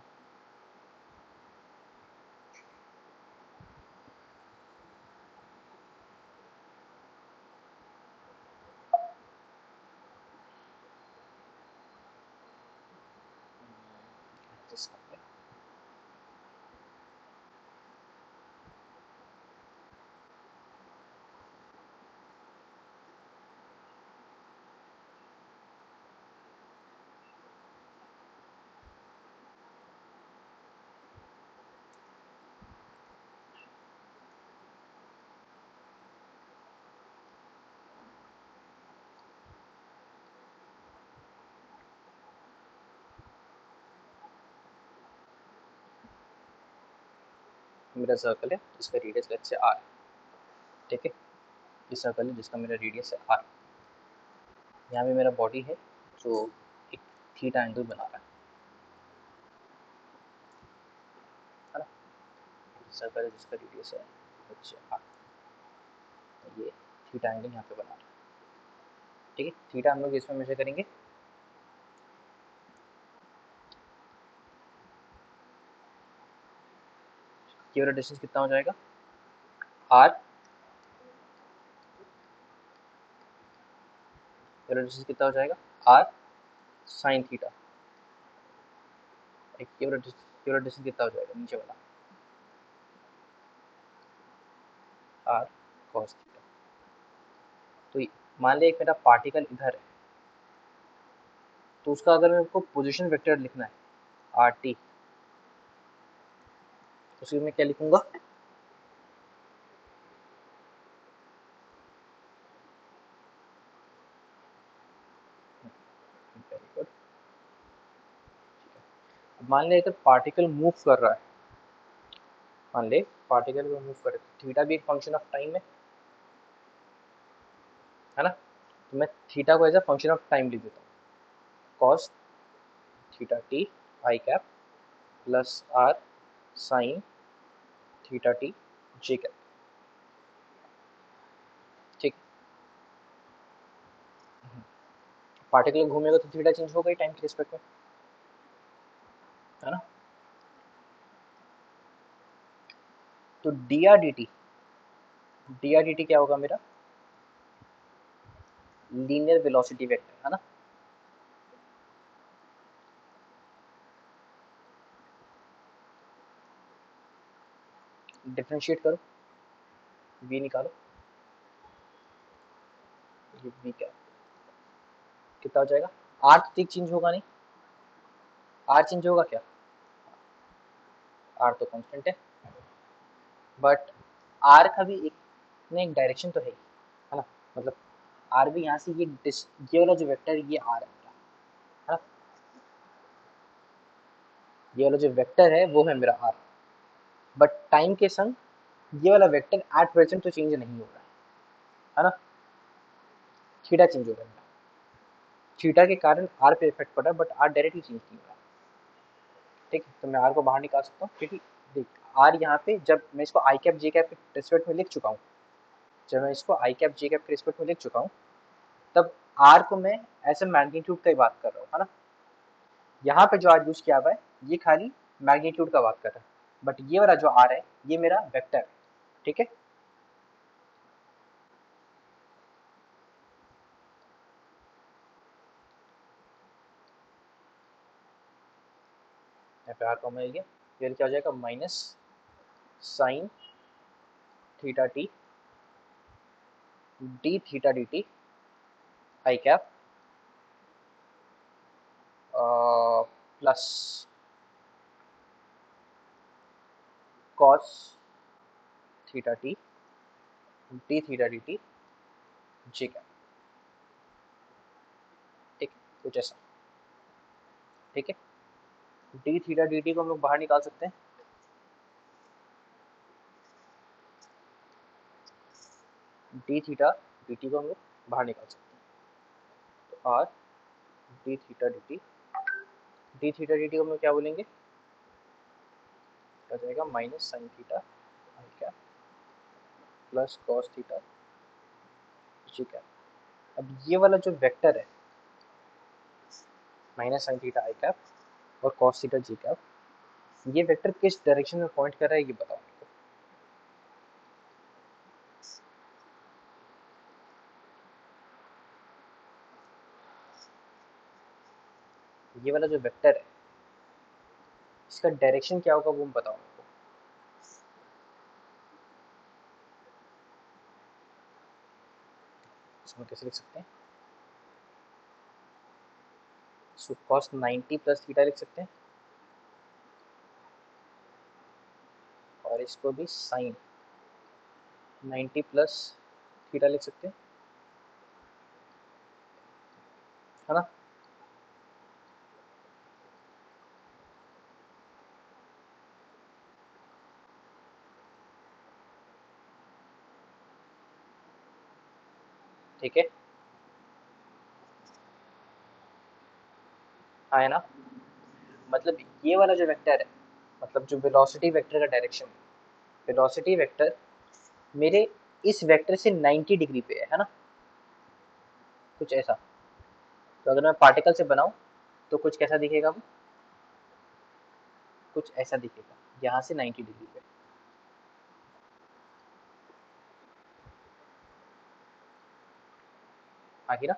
मेरा सर्कल है जिसका रेडियस लेट्स से आर, ठीक है। ये सर्कल है जिसका मेरा रेडियस है आर। यहाँ पे मेरा बॉडी है जो एक थीटा एंगल बना रहा है ना। सर्कल है जिसका रेडियस है लेट्स से आर, ये थीटा एंगल यहाँ पे बना रहा है, ठीक है। थीटा हम लोग इसमें मेजर करेंगे, ये वाला डिस्टेंस कितना हो जाएगा आर, ये वाला डिस्टेंस कितना हो जाएगा आर साइन थीटा, एक ये वाला डिस्टेंस कितना हो जाएगा नीचे वाला आर कॉस थीटा। तो मान लिया एक मेरा पार्टिकल इधर है, तो उसका अगर मेरे को पोजीशन वेक्टर लिखना है आर टी, तो उसमें मैं क्या लिखूंगा, वेरी गुड। मान लिया अगर पार्टिकल मूव कर रहा है, मान ले पार्टिकल को मूव कर रहा है, थीटा भी एक फंक्शन ऑफ टाइम है ना। तो मैं थीटा को as a function of time लिख देता हूँ, cos theta t i cap plus r sine theta t j cap, ठीक। पार्टिकल घूमेगा तो थीटा चेंज होगा ही टाइम के रिस्पेक्ट में, है ना। तो D R D T, D R D T क्या होगा मेरा, लीनियर वेलोसिटी वेक्टर है ना। डिफरेंशिएट करो, वी निकालो, ये वी क्या कितना हो जाएगा, आर तो चेंज होगा नहीं, आर चेंज होगा क्या, आर तो कांस्टेंट है, बट आर का भी एक में एक डायरेक्शन तो है ना। मतलब आर भी यहाँ से ये वाला जो वेक्टर ये आर है ना, ये वाला जो वेक्टर है वो है मेरा आर, बट टाइम के संग ये वाला वेक्टर एट प्रेजेंट तो चेंज नहीं हो रहा है ना। थीटा चेंज हो रहा है, थीटा के कारण आर पे इफेक्ट पड़ रहा है, बट आर डायरेक्टली चेंज नहीं हो रहा है, ठीक है। तो मैं आर को बाहर निकाल सकता हूँ, क्योंकि देख आर यहाँ पे जब मैं इसको आई कैप जे कैप के रिस्पेक्ट में लिख चुका हूँ, जब मैं इसको आई कैप जे कैप के रिस्पेक्ट में लिख चुका हूँ, तब आर को मैं ऐसे मैग्नीट्यूड की बात कर रहा हूँ, है ना। यहाँ पे जो आर यूज किया हुआ है ये खाली मैग्नीट्यूड का बात कर रहा है, बट ये वाला जो आर है ये मेरा वेक्टर है, ठीक है। यहाँ पे आर को मैं ये फिर क्या हो जाएगा minus sine theta T D theta D T i cap plus cos theta T D theta D T j cap, ठीक है, कुछ ऐसा, ठीक है। डी थीटा डी टी को हम लोग बाहर निकाल सकते हैं, डी थीटा डी टी को हम लोग बाहर निकाल सकते हैं, तो are D theta D T, D theta D T को हम लोग क्या बोलेंगे, आ जाएगा माइनस साइन थीटा आई cap plus cos theta J cap. अब ये वाला जो वेक्टर है माइनस साइन थीटा आई कैप और कॉस थीटा जी कैप, ये वेक्टर किस डायरेक्शन में पॉइंट कर रहा है ये बताओ मेरे को। ये वाला जो वेक्टर है इसका डायरेक्शन क्या होगा वो बताओ मेरे को। इसमें कैसे लिख सकते हैं? सो कॉस 90 प्लस थीटा लिख सकते हैं और इसको भी साइन 90 प्लस थीटा लिख सकते हैं, है ना। ठीक है, हाँ है ना। मतलब ये वाला जो वेक्टर है, मतलब जो वेलोसिटी वेक्टर का डायरेक्शन, वेलोसिटी वेक्टर मेरे इस वेक्टर से 90 डिग्री पे है ना, कुछ ऐसा। तो अगर मैं पार्टिकल से बनाऊं तो कुछ कैसा दिखेगा वो, कुछ ऐसा दिखेगा यहाँ से 90 डिग्री पे। आगे ना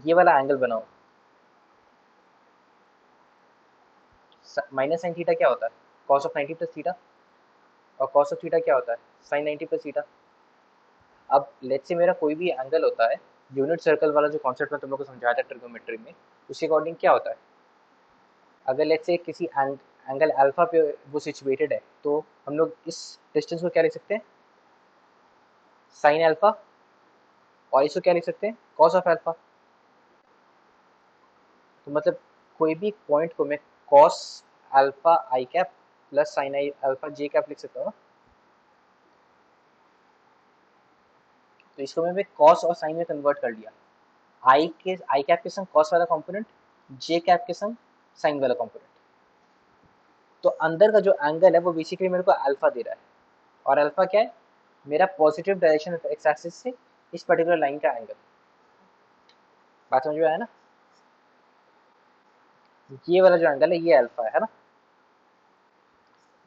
ये वाला एंगल बनाओ, माइनस साइन थीटा क्या होता है, कॉस ऑफ 90 प्लस थीटा, और कॉस ऑफ थीटा क्या होता है, साइन 90 प्लस थीटा। अब लेट्स से मेरा कोई भी एंगल होता है, यूनिट सर्कल वाला जो कॉन्सेप्ट मैं तुम लोग को समझाया था ट्रिग्नोमेट्री में, उसके अकॉर्डिंग क्या होता है, अगर लेट्स से किसी एंगल अल्फा पे वो सिचुएटेड है तो हम लोग इस डिस्टेंस को क्या लिख सकते हैं, साइन अल्फा, और इसको क्या लिख सकते हैं, कॉस ऑफ अल्फा। तो मतलब कोई भी पॉइंट को मैं cos alpha i cap plus sign I alpha J cap लिख सकता हूँ। तो इसको मैं कॉस और साइन में कन्वर्ट कर लिया, आई कैप के संग कॉस वाला कंपोनेंट, जे कैप के संग साइन वाला कंपोनेंट। तो अंदर का जो एंगल है वो बेसिकली मेरे को अल्फा दे रहा है, और अल्फा क्या है, मेरा पॉजिटिव डायरेक्शन एक्स एक्सिस से इस पर्टिकुलर लाइन का एंगल। बात समझ में आया ना। ये वाला जो एंगल है ये अल्फा है ना।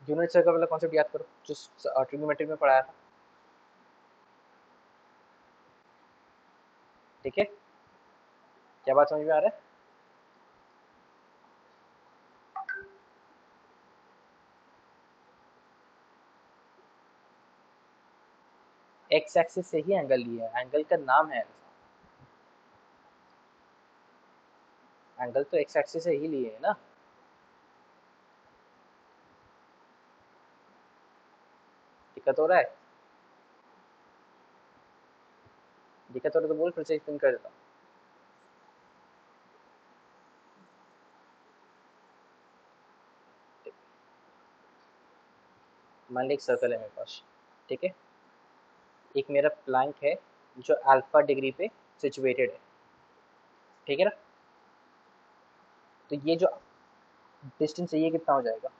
यूनिट सर्कल वाला कॉन्सेप्ट याद करो जो ट्रिग्नोमेट्री में पढ़ाया था। ठीक है, क्या बात समझ में आ रहा है। एक्स एक्सिस से ही एंगल लिया है, एंगल का नाम है अल्फा, एंगल तो एक्स एक्सिस से ही लिए है ना। दिक्कत हो रहा है, दिक्कत हो रहा है तो बोल, फिर से एक्सप्लेन कर देता हूँ। मान ली एक सर्कल है मेरे पास, ठीक है, एक मेरा प्लैंक है जो अल्फा डिग्री पे सिचुएटेड है, ठीक है ना। तो ये जो डिस्टेंस है ये कितना हो जाएगा,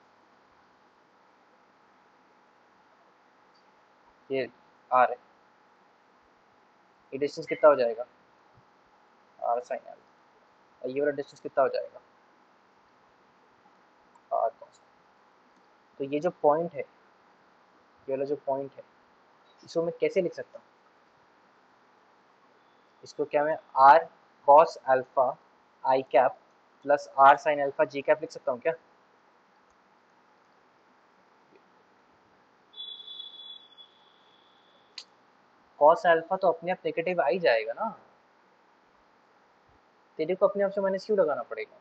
ये आर है, ये डिस्टेंस कितना हो जाएगा, आर साइन आर। और ये वाला डिस्टेंस कितना हो जाएगा, आर कॉस। तो ये जो पॉइंट है, ये वाला जो पॉइंट है, इसको मैं कैसे लिख सकता हूँ, इसको क्या मैं r cos alpha i cap plus r sine alpha g cap लिख सकता हूँ क्या। कॉस अल्फा तो अपने आप नेगेटिव आ ही जाएगा ना, तेरे को अपने आप से माइनस क्यों लगाना पड़ेगा,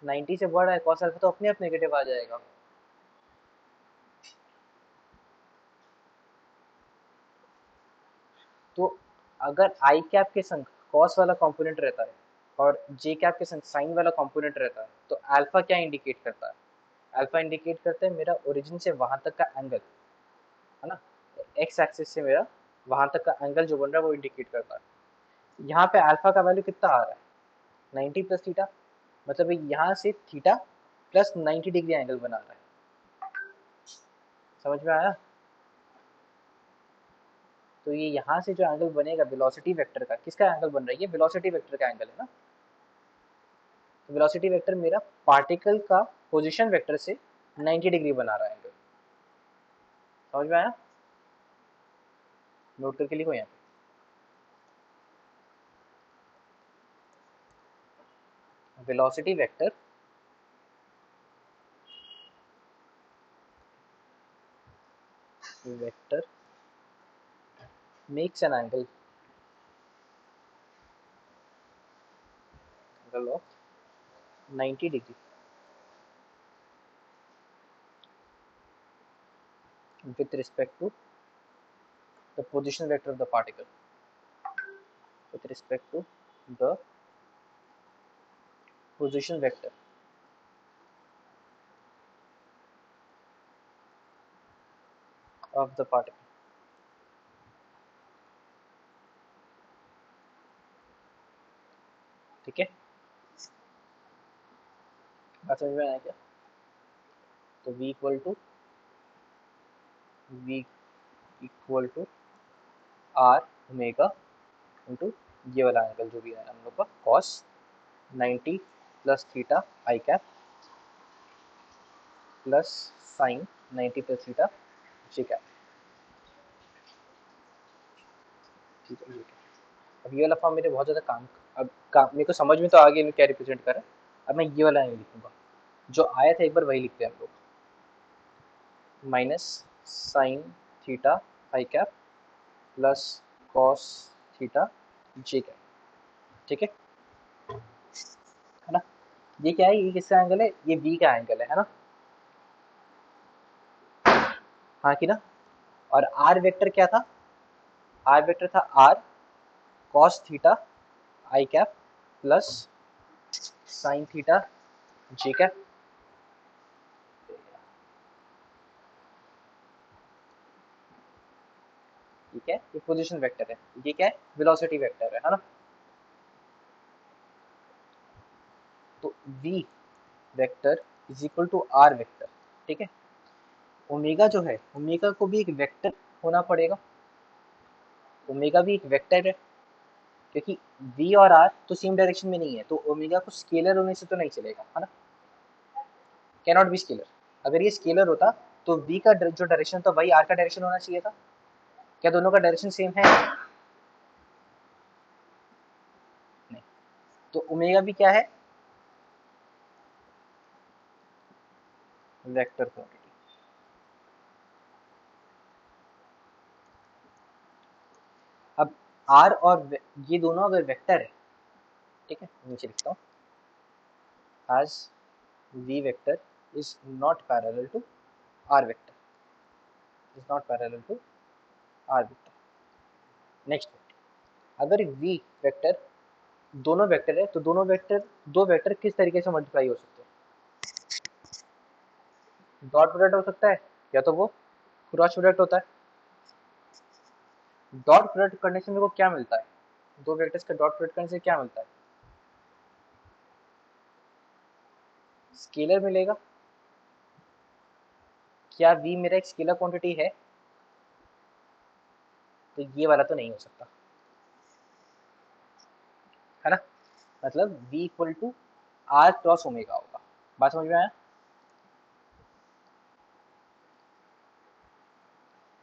90 से बड़ा है कॉस अल्फा तो अपने आप नेगेटिव आ जाएगा। तो अगर आई कैप के संग कॉस वाला कंपोनेंट रहता है और जे कैप के संग साइन वाला कंपोनेंट रहता है तो अल्फा क्या इंडिकेट करता है, अल्फा इंडिकेट करता है मेरा ओरिजिन से वहां तक का एंगल, है ना। एक्स एक्सिस से मेरा वहां तक का एंगल जो बन रहा है वो इंडिकेट करता है। यहाँ पे अल्फा का वैल्यू कितना आ रहा है, 90 प्लस थीटा, मतलब यहाँ से थीटा प्लस 90 डिग्री एंगल बना रहा है। समझ में आया? तो ये यहाँ से जो एंगल बनेगा वेलोसिटी वेक्टर का, किसका एंगल बन रहा है? ये वेलोसिटी वेक्टर का एंगल है ना। तो वेलोसिटी वेक्टर मेरा पार्टिकल का पोजीशन वेक्टर से 90 डिग्री बना रहा है एंगल। समझ में आया? नोट करके लिखो यहाँ पे, velocity vector vector makes an angle of 90 degree with respect to the position vector of the particle, with respect to the position vector of the particle। ठीक है, बात समझ में आया क्या? तो v equal to are omega into ये वाला एंगल जो भी है हम लोग का cos 90 प्लस थीटा आई cap plus sine 90 plus theta J cap. ठीक है, अब ये वाला फॉर्म मेरे बहुत ज़्यादा काम मेरे को समझ में तो आ गया मैं क्या रिप्रेजेंट कर रहा है। अब मैं ये वाला एंगल लिखूंगा जो आया था एक बार, वही लिखते हैं हम लोग, माइनस साइन थीटा आई cap plus cos theta j cap. ठीक है ना? ये क्या है? ये किसका एंगल है? ये बी का एंगल है ना? हाँ कि ना? और आर वेक्टर क्या था? आर वेक्टर था आर कॉस थीटा आई cap plus sine theta j cap. ठीक है, ये पोजीशन वेक्टर है, ये क्या है? वेलोसिटी वेक्टर है ना? तो v vector is equal to r vector. ठीक है, ओमेगा जो है, ओमेगा को भी एक वेक्टर होना पड़ेगा, ओमेगा भी एक वेक्टर है, क्योंकि v और r तो सेम डायरेक्शन में नहीं है, तो ओमेगा को स्केलर होने से तो नहीं चलेगा, है ना? Can not be scalar. अगर ये स्केलर होता तो v का जो डायरेक्शन था वही r का डायरेक्शन होना चाहिए था। क्या दोनों का डायरेक्शन सेम है? नहीं। तो ओमेगा भी क्या है? Vector quantity. अब r और ये दोनों अगर वेक्टर है, ठीक है, नीचे लिखता हूँ, as v vector is not parallel to r vector, is not parallel to r vector। Next, अगर v वेक्टर दोनों वेक्टर है तो दोनों वेक्टर, दो वेक्टर किस तरीके से मल्टीप्लाई हो सकते हैं? डॉट प्रोडक्ट हो सकता है, या तो वो क्रॉस प्रोडक्ट होता है। डॉट प्रोडक्ट करने से मेरे को क्या मिलता है? दो वेक्टर्स का डॉट प्रोडक्ट करने से क्या मिलता है? स्केलर मिलेगा। क्या v मेरा एक स्केलर क्वांटिटी है? तो ये वाला तो नहीं हो सकता, है ना? मतलब v equal to r cross omega होगा। बात समझ में आया?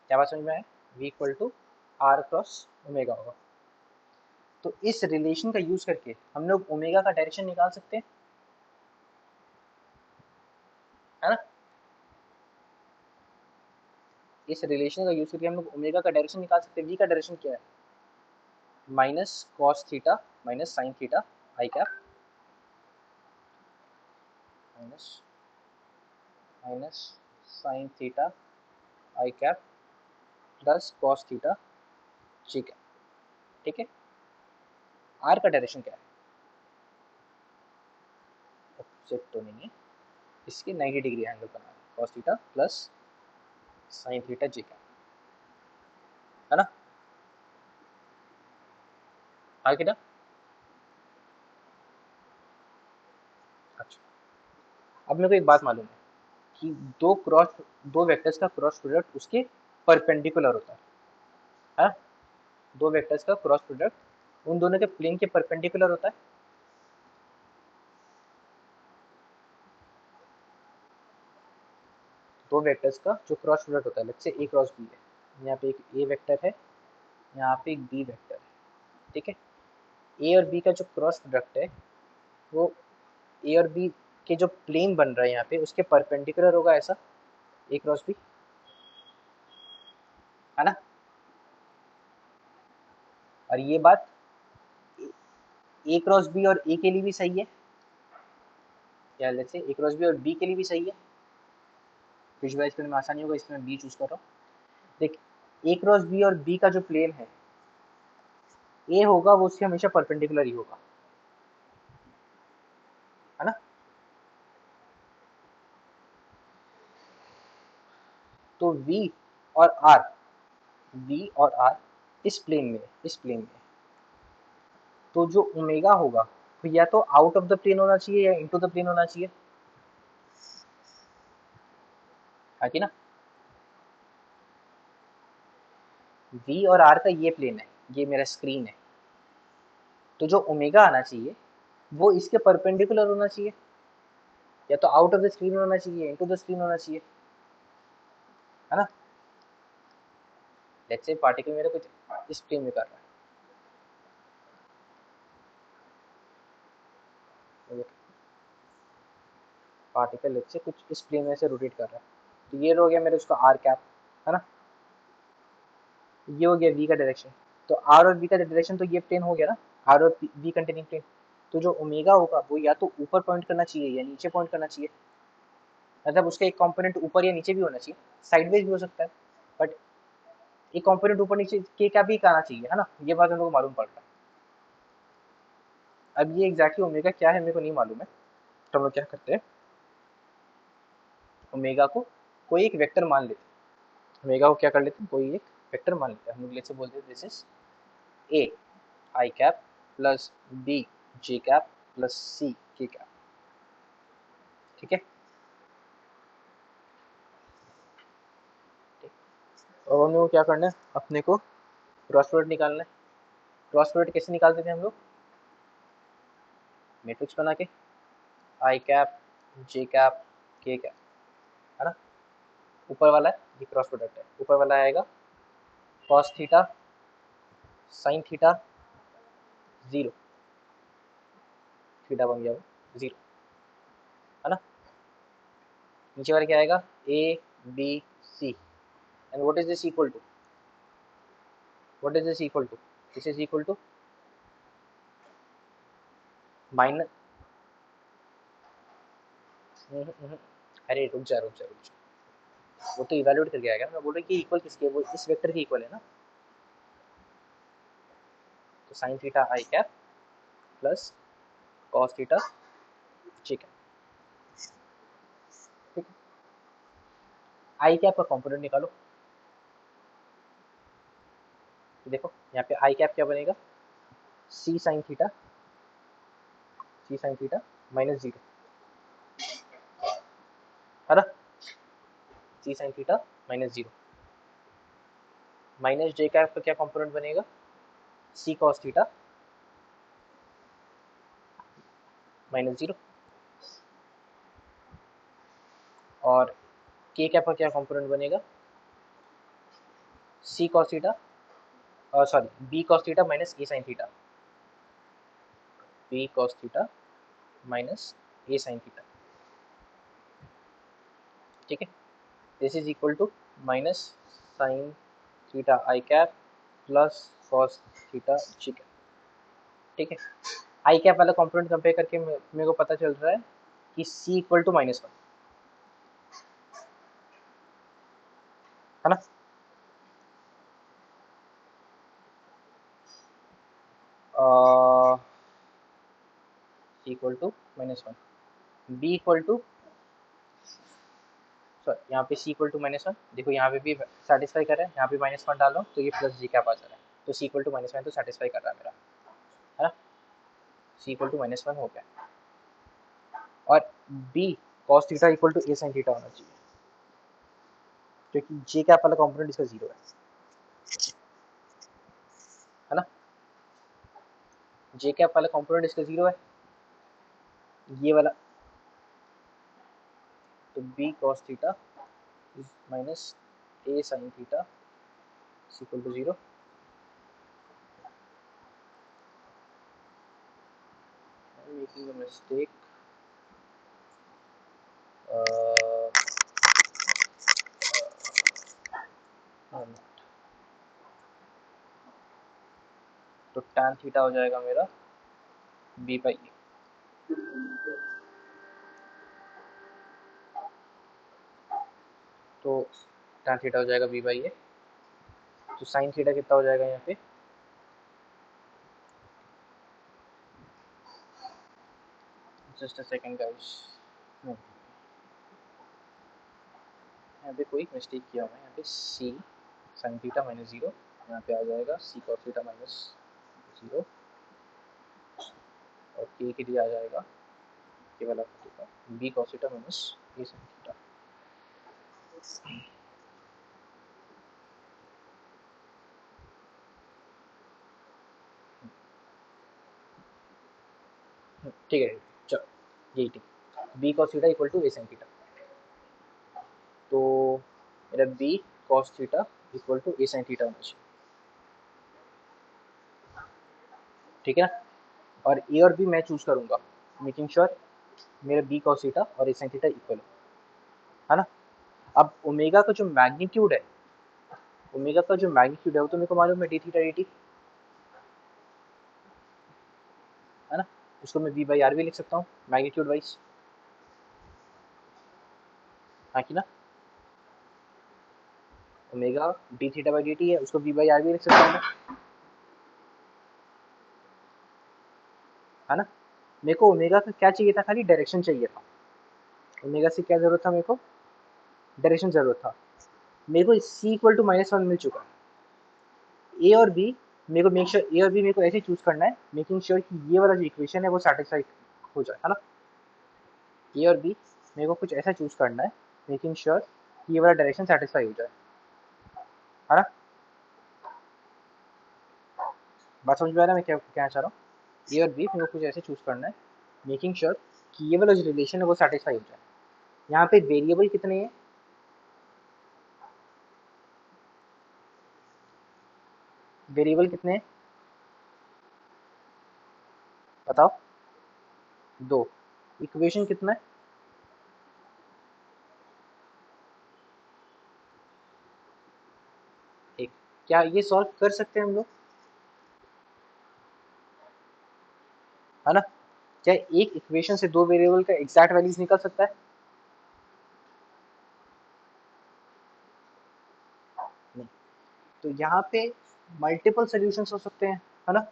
क्या बात समझ में आया? v equal to r cross omega होगा। तो इस रिलेशन का यूज करके हम लोग ओमेगा का डायरेक्शन निकाल सकते हैं, है ना? इस रिलेशन का यूज करके हम लोग ओमेगा का डायरेक्शन निकाल सकते हैं। v का डायरेक्शन क्या है? Minus cos theta minus sine theta आई cap minus minus sine theta आई cap plus cos theta J cap. ठीक है, आर का डायरेक्शन क्या है? ऑपोजिट तो नहीं है, इसके 90 डिग्री एंगल बना है, cos theta plus sine theta J cap, है ना? हाँ कि ना? अच्छा, अब मेरे को एक बात मालूम है, कि दो वेक्टर्स का क्रॉस प्रोडक्ट उसके परपेंडिकुलर होता है। हाँ, दो वेक्टर्स का क्रॉस प्रोडक्ट उन दोनों के प्लेन के परपेंडिकुलर होता है। दो वेक्टर्स का जो क्रॉस प्रोडक्ट होता है, let's say a cross B है, यहाँ पे एक ए वेक्टर है, यहाँ पे एक बी वेक्टर है, ठीक है। ए और बी का जो क्रॉस प्रोडक्ट है वो ए और बी के जो प्लेन बन रहा है यहाँ पे उसके परपेंडिकुलर होगा, ऐसा ए क्रॉस बी, है ना। और ये बात ए क्रॉस बी और ए के लिए भी सही है, या let's say a cross b और बी के लिए भी सही है। विजुअलाइज करने में आसानी होगा, इसमें बी चूज कर रहा हूँ। देख, ए क्रॉस बी और बी का जो प्लेन है ए होगा वो उसके हमेशा परपेंडिकुलर ही होगा, है ना। तो वी और आर इस प्लेन में तो जो ओमेगा होगा तो या तो आउट ऑफ द प्लेन होना चाहिए या इनटू द प्लेन होना चाहिए, है कि ना। वी और आर का ये प्लेन है, ये मेरा स्क्रीन है, तो जो ओमेगा आना चाहिए वो इसके परपेंडिकुलर होना चाहिए, या तो आउट ऑफ द स्क्रीन होना चाहिए, इनटू द स्क्रीन होना चाहिए, है ना। लेट्स से पार्टिकल मेरा कुछ इस प्लेन में कर रहा है, पार्टिकल लेट्स से कुछ इस प्लेन में से रोटेट कर रहा है, तो ये हो गया मेरा उसका आर कैप, है ना। ये हो गया वी का डायरेक्शन, तो आर और वी का डायरेक्शन तो ये प्लेन हो गया ना, आर और वी कंटेनिंग प्लेन। तो जो ओमेगा होगा वो या तो ऊपर पॉइंट करना चाहिए या नीचे पॉइंट करना चाहिए, मतलब उसका एक कंपोनेंट ऊपर या नीचे भी होना चाहिए, साइडवेज भी हो सकता है, बट एक कंपोनेंट ऊपर नीचे के क्या भी आना चाहिए, है ना। ये बात हम लोग को मालूम पड़ रहा है। अब ये एग्जैक्टली ओमेगा क्या है मेरे को नहीं मालूम है, तो हम लोग क्या करते हैं, ओमेगा को कोई एक वेक्टर मान लेते हैं, ओमेगा को क्या कर लेते हैं, कोई एक वेक्टर मान लेते हैं। हम लोग लेट्स से बोलते हैं this is A I cap plus B J cap plus C K cap, ठीक है। और हम लोग को क्या करना है, अपने को क्रॉस प्रोडक्ट निकालना है। क्रॉस प्रोडक्ट कैसे निकालते थे हम लोग, मैट्रिक्स बना के, आई कैप जे कैप के कैप, है ना। ऊपर वाला है ये क्रॉस प्रोडक्ट है, ऊपर वाला आएगा cos theta sine theta zero, theta बन गया वो जीरो, है ना। नीचे वाला क्या आएगा, a b c, and what is this equal to, what is this equal to, this is equal to minus, अरे रुक जा, वो तो इवेल्युएट करके आएगा, मैं बोल रहा हूँ कि इक्वल किसके, वो इस वेक्टर के इक्वल है ना। तो साइन थीटा आई cap plus cos theta j cap, ठीक है। आई कैप का कंपोनेंट निकालो, तो देखो यहाँ पे आई कैप क्या बनेगा, C sine theta, C sine theta minus zero, है ना। C sine theta minus zero, minus J cap का क्या कंपोनेंट बनेगा, C cos theta minus zero, और के कैप का क्या कंपोनेंट बनेगा, C cos theta, sorry B cos theta minus ए sine theta, B cos theta minus ए sine theta, ठीक है। This is equal to minus sine theta I cap plus cos theta J cap, ठीक है। आई cap वाला component compare करके मेरे को पता चल रहा है कि सी इक्वल टू -1, है ना। C equal to -1, B equal to, sorry यहाँ पे सी इक्वल टू -1, देखो यहाँ पे भी सेटिस्फाई कर रहा है, यहाँ पे -1 डाल रहा हूँ तो ये प्लस जी कैप आ जा रहा है, तो सी इक्वल टू -1 तो सेटिस्फाई कर रहा है मेरा, है ना। सी इक्वल टू -1 हो गया, और b cos theta equal to A sine theta होना चाहिए, क्योंकि जे कैप वाला कॉम्पोनेंट इसका 0 है ना, जे कैप वाला कॉम्पोनेंट इसका 0 है, ये वाला, तो b cos theta minus A sine theta equal to 0। Making a mistake, तो tan थीटा हो जाएगा मेरा बी बाई ए, तो tan थीटा हो जाएगा बी बाई ए, तो साइन थीटा कितना हो जाएगा यहाँ पे, जस्ट अ सेकंड गाइस, यहाँ पे कोई मिस्टेक किया हुआ है, यहाँ पे सी साइन थीटा माइनस 0, यहाँ पे आ जाएगा सी कॉस थीटा माइनस 0, और के लिए आ जाएगा के वाला theta B cos theta minus ए साइन थीटा। ठीक है, चलो यही ठीक, B cos theta equal to A sine theta, तो मेरा B cos theta equal to A sine theta होना चाहिए, ठीक है ना, और ए और बी मैं चूज करूंगा, मेकिंग श्योर मेरा बी कॉस थीटा और ए साइन थीटा इक्वल है ना। अब ओमेगा का जो मैग्नीट्यूड है, ओमेगा का जो मैग्नीट्यूड है वो तो मेरे को मालूम है डी थीटा डी टी, है ना, उसको मैं वी बाई आर भी लिख सकता हूँ मैग्नीट्यूड वाइज, हाँ कि ना, omega D theta by D T है, उसको वी बाई आर भी लिख सकता हूँ मैं, है ना। मेरे को ओमेगा का क्या चाहिए था, खाली डायरेक्शन चाहिए था, ओमेगा से क्या जरूरत था मेरे को, डायरेक्शन जरूरत था, मेरे को सी इक्वल टू -1 मिल चुका है, ए और बी मेरे को मेक श्योर, ए और बी मेरे को ऐसे चूज करना है, मेकिंग श्योर कि ये वाला जो इक्वेशन है वो सेटिस्फाई हो जाए, है ना, ए और बी मेरे को कुछ ऐसा चूज करना है, मेकिंग श्योर कि ये वाला डायरेक्शन सेटिस्फाई हो जाए, है ना, बात समझ में आ रहा है मैं क्या क्या चाह रहा हूँ, ए और बी मेरे को कुछ ऐसे चूज करना है, मेकिंग श्योर कि ये वाला जो रिलेशन है वो सेटिस्फाई हो जाए। यहाँ पे वेरिएबल कितने हैं, वेरिएबल कितने हैं बताओ, दो, इक्वेशन कितना है, एक, क्या ये सॉल्व कर सकते हैं हम लोग, है ना, क्या एक इक्वेशन से दो वेरिएबल का एग्जैक्ट वैल्यूज निकल सकता है, नहीं, तो यहाँ पे मल्टीपल सॉल्यूशंस हो सकते हैं, है ना,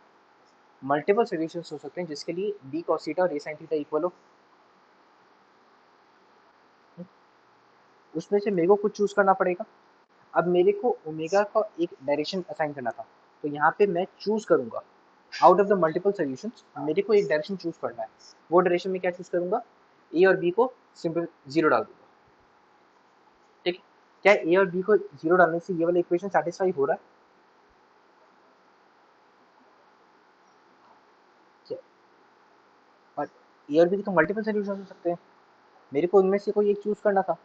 मल्टीपल सॉल्यूशंस हो सकते हैं जिसके लिए बी कॉस थीटा और ए साइन थीटा इक्वल हो, उसमें से मेरे को कुछ चूज करना पड़ेगा। अब मेरे को ओमेगा का एक डायरेक्शन असाइन करना था, तो यहाँ पे मैं चूज करूंगा out of the multiple solutions, मेरे को एक डायरेक्शन चूज करना है, वो डायरेक्शन में क्या चूज करूंगा, ए और बी को सिंपल 0 डाल दूंगा, ठीक है, क्या ए और बी को 0 डालने से ये वाला इक्वेशन सेटिस्फाई हो रहा है, क्या, और ए और बी के तो मल्टीपल सॉल्यूशन हो सकते हैं, मेरे को उनमें से कोई एक चूज करना था,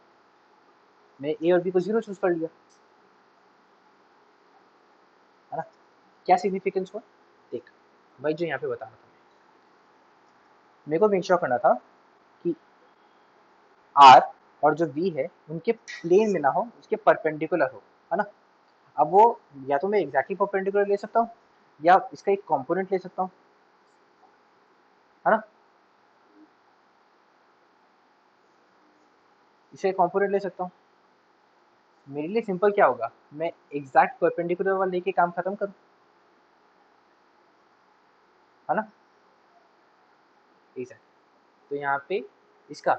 मैं ए और बी को 0 चूज कर लिया, है ना, क्या सिग्निफिकेंस हुआ, देख भाई जो यहाँ पे बता रहा था, मेरे को मेक श्योर करना था कि आर और जो वी है उनके प्लेन में ना हो, उसके परपेंडिकुलर हो, है ना, अब वो या तो मैं एग्जैक्टली परपेंडिकुलर ले सकता हूँ या इसका एक कंपोनेंट ले सकता हूँ, है ना, इसे कंपोनेंट ले सकता हूँ, मेरे लिए सिंपल क्या होगा, मैं एग्जैक्ट परपेंडिकुलर वाला लेके काम खत्म करूँ, है ना, ठीक है, तो यहाँ पे इसका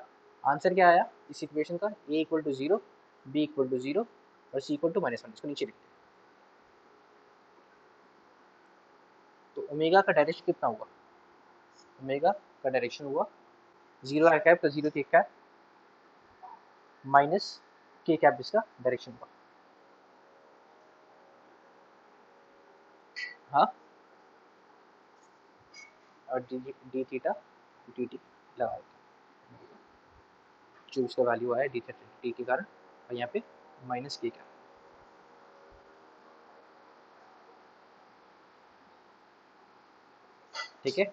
आंसर क्या आया इस इक्वेशन का, A equal to 0, B equal to 0 और सी इक्वल टू -1, इसको नीचे लिखते हैं, तो ओमेगा का डायरेक्शन कितना हुआ, ओमेगा का डायरेक्शन हुआ 0 है कैप, तो 0 थी कैप, माइनस के कैप इसका डायरेक्शन का। हाँ, और डी थीटा डी टी लगाया जो उसका वैल्यू आया डी थीटा डी के कारण, और यहाँ पे माइनस के कैप। ठीक है,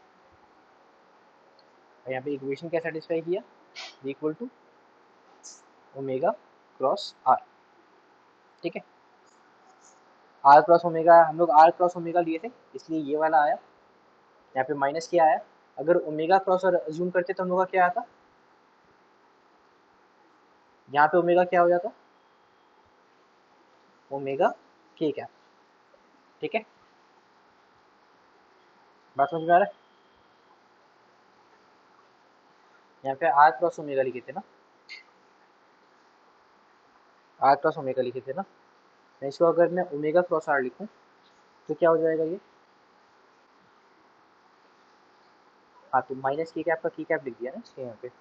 और यहाँ पे इक्वेशन क्या सेटिस्फाई किया, equal to omega cross r. ठीक है, आर क्रॉस ओमेगा, हम लोग आर क्रॉस ओमेगा लिए थे इसलिए ये वाला आया, यहाँ पे माइनस क्या आया। अगर ओमेगा क्रॉस और अज्यूम करते तो हम लोग का क्या आता, यहाँ पे ओमेगा क्या हो जाता, ओमेगा के कैप। ठीक है, बात समझ में आ रहा है। यहाँ पे आर क्रॉस ओमेगा लिखे थे ना, आर क्रॉस ओमेगा लिखे थे ना, मैं इसको अगर मैं ओमेगा क्रॉस आर लिखूं तो क्या हो जाएगा ये, हाँ तो माइनस की कैप का की कैप लिख दिया ना इसके यहाँ पे।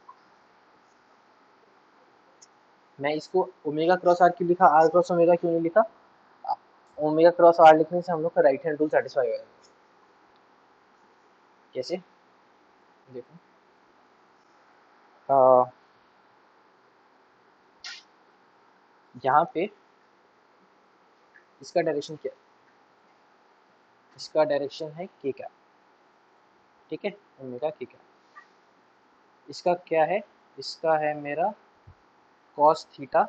मैं इसको ओमेगा क्रॉस आर क्यों लिखा, आर क्रॉस ओमेगा क्यों नहीं लिखा, ओमेगा क्रॉस आर लिखने से हम लोग का राइट हैंड रूल सेटिस्फाई होगा। कैसे, देखो यहाँ पे इसका डायरेक्शन क्या, इसका डायरेक्शन है के कैप। ठीक है, ओमेगा के कैप, इसका क्या है, इसका है मेरा कॉस थीटा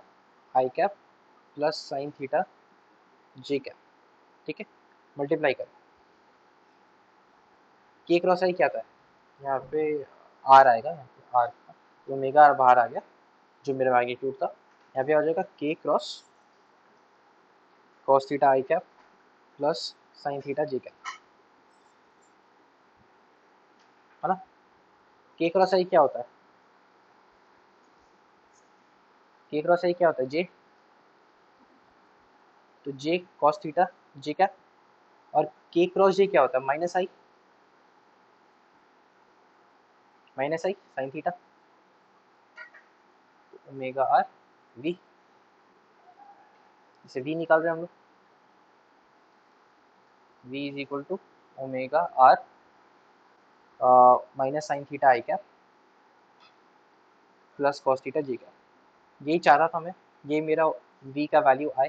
आई cap plus sine theta j cap. ठीक है, मल्टीप्लाई कर, के क्रॉस आई क्या था, यहाँ पे आर आएगा, यहाँ पे आर तो ओमेगा आर बाहर आ गया जो मेरा मैग्नीट्यूड था, यहाँ पे आ जाएगा के क्रॉस कॉस थीटा आई cap plus sine theta j cap, है ना। के क्रॉस आई क्या होता है, के क्रॉस आई क्या होता है, जे, तो j cos theta j cap, और के क्रॉस जे क्या होता है, minus i, minus i sine theta, omega r v, इसे वी निकाल रहे हैं हम लोग, v is equal to omega r minus sine theta I cap plus cos theta j cap. यही चाह रहा था मैं, ये मेरा वी का वैल्यू आए,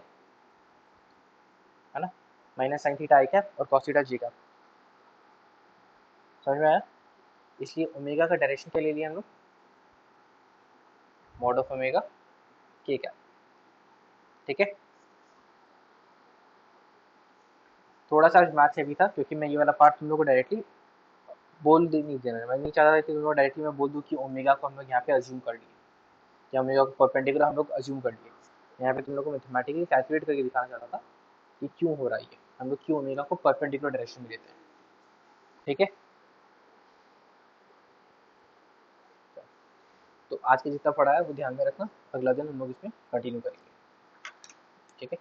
है ना, माइनस साइन थीटा आई कैप और कॉस थीटा जे कैप, समझ में आया। इसलिए ओमेगा का डायरेक्शन क्या ले लिया हम लोग, मॉड ऑफ ओमेगा के कैप। ठीक है, थोड़ा सा मैथ हैवी था क्योंकि मैं ये वाला पार्ट तुम लोग को डायरेक्टली बोल दे नहीं देना, मैं नहीं चाह रहा था कि तुम लोग डायरेक्टली मैं बोल दूँ कि ओमेगा को हम लोग यहाँ पे अज्यूम कर लिए, या ओमेगा को परपेंडिकुलर हम लोग अज्यूम कर लिए। यहाँ पे तुम लोग को मैथमेटिकली कैलकुलेट करके दिखाना चाहता था कि क्यों हो रहा है ये, हम लोग क्यों ओमेगा को परपेंडिकुलर डायरेक्शन में लेते हैं। ठीक है, तो आज के जितना पढ़ा है वो ध्यान में रखना, अगला दिन हम लोग इसमें कंटिन्यू करेंगे। ठीक है।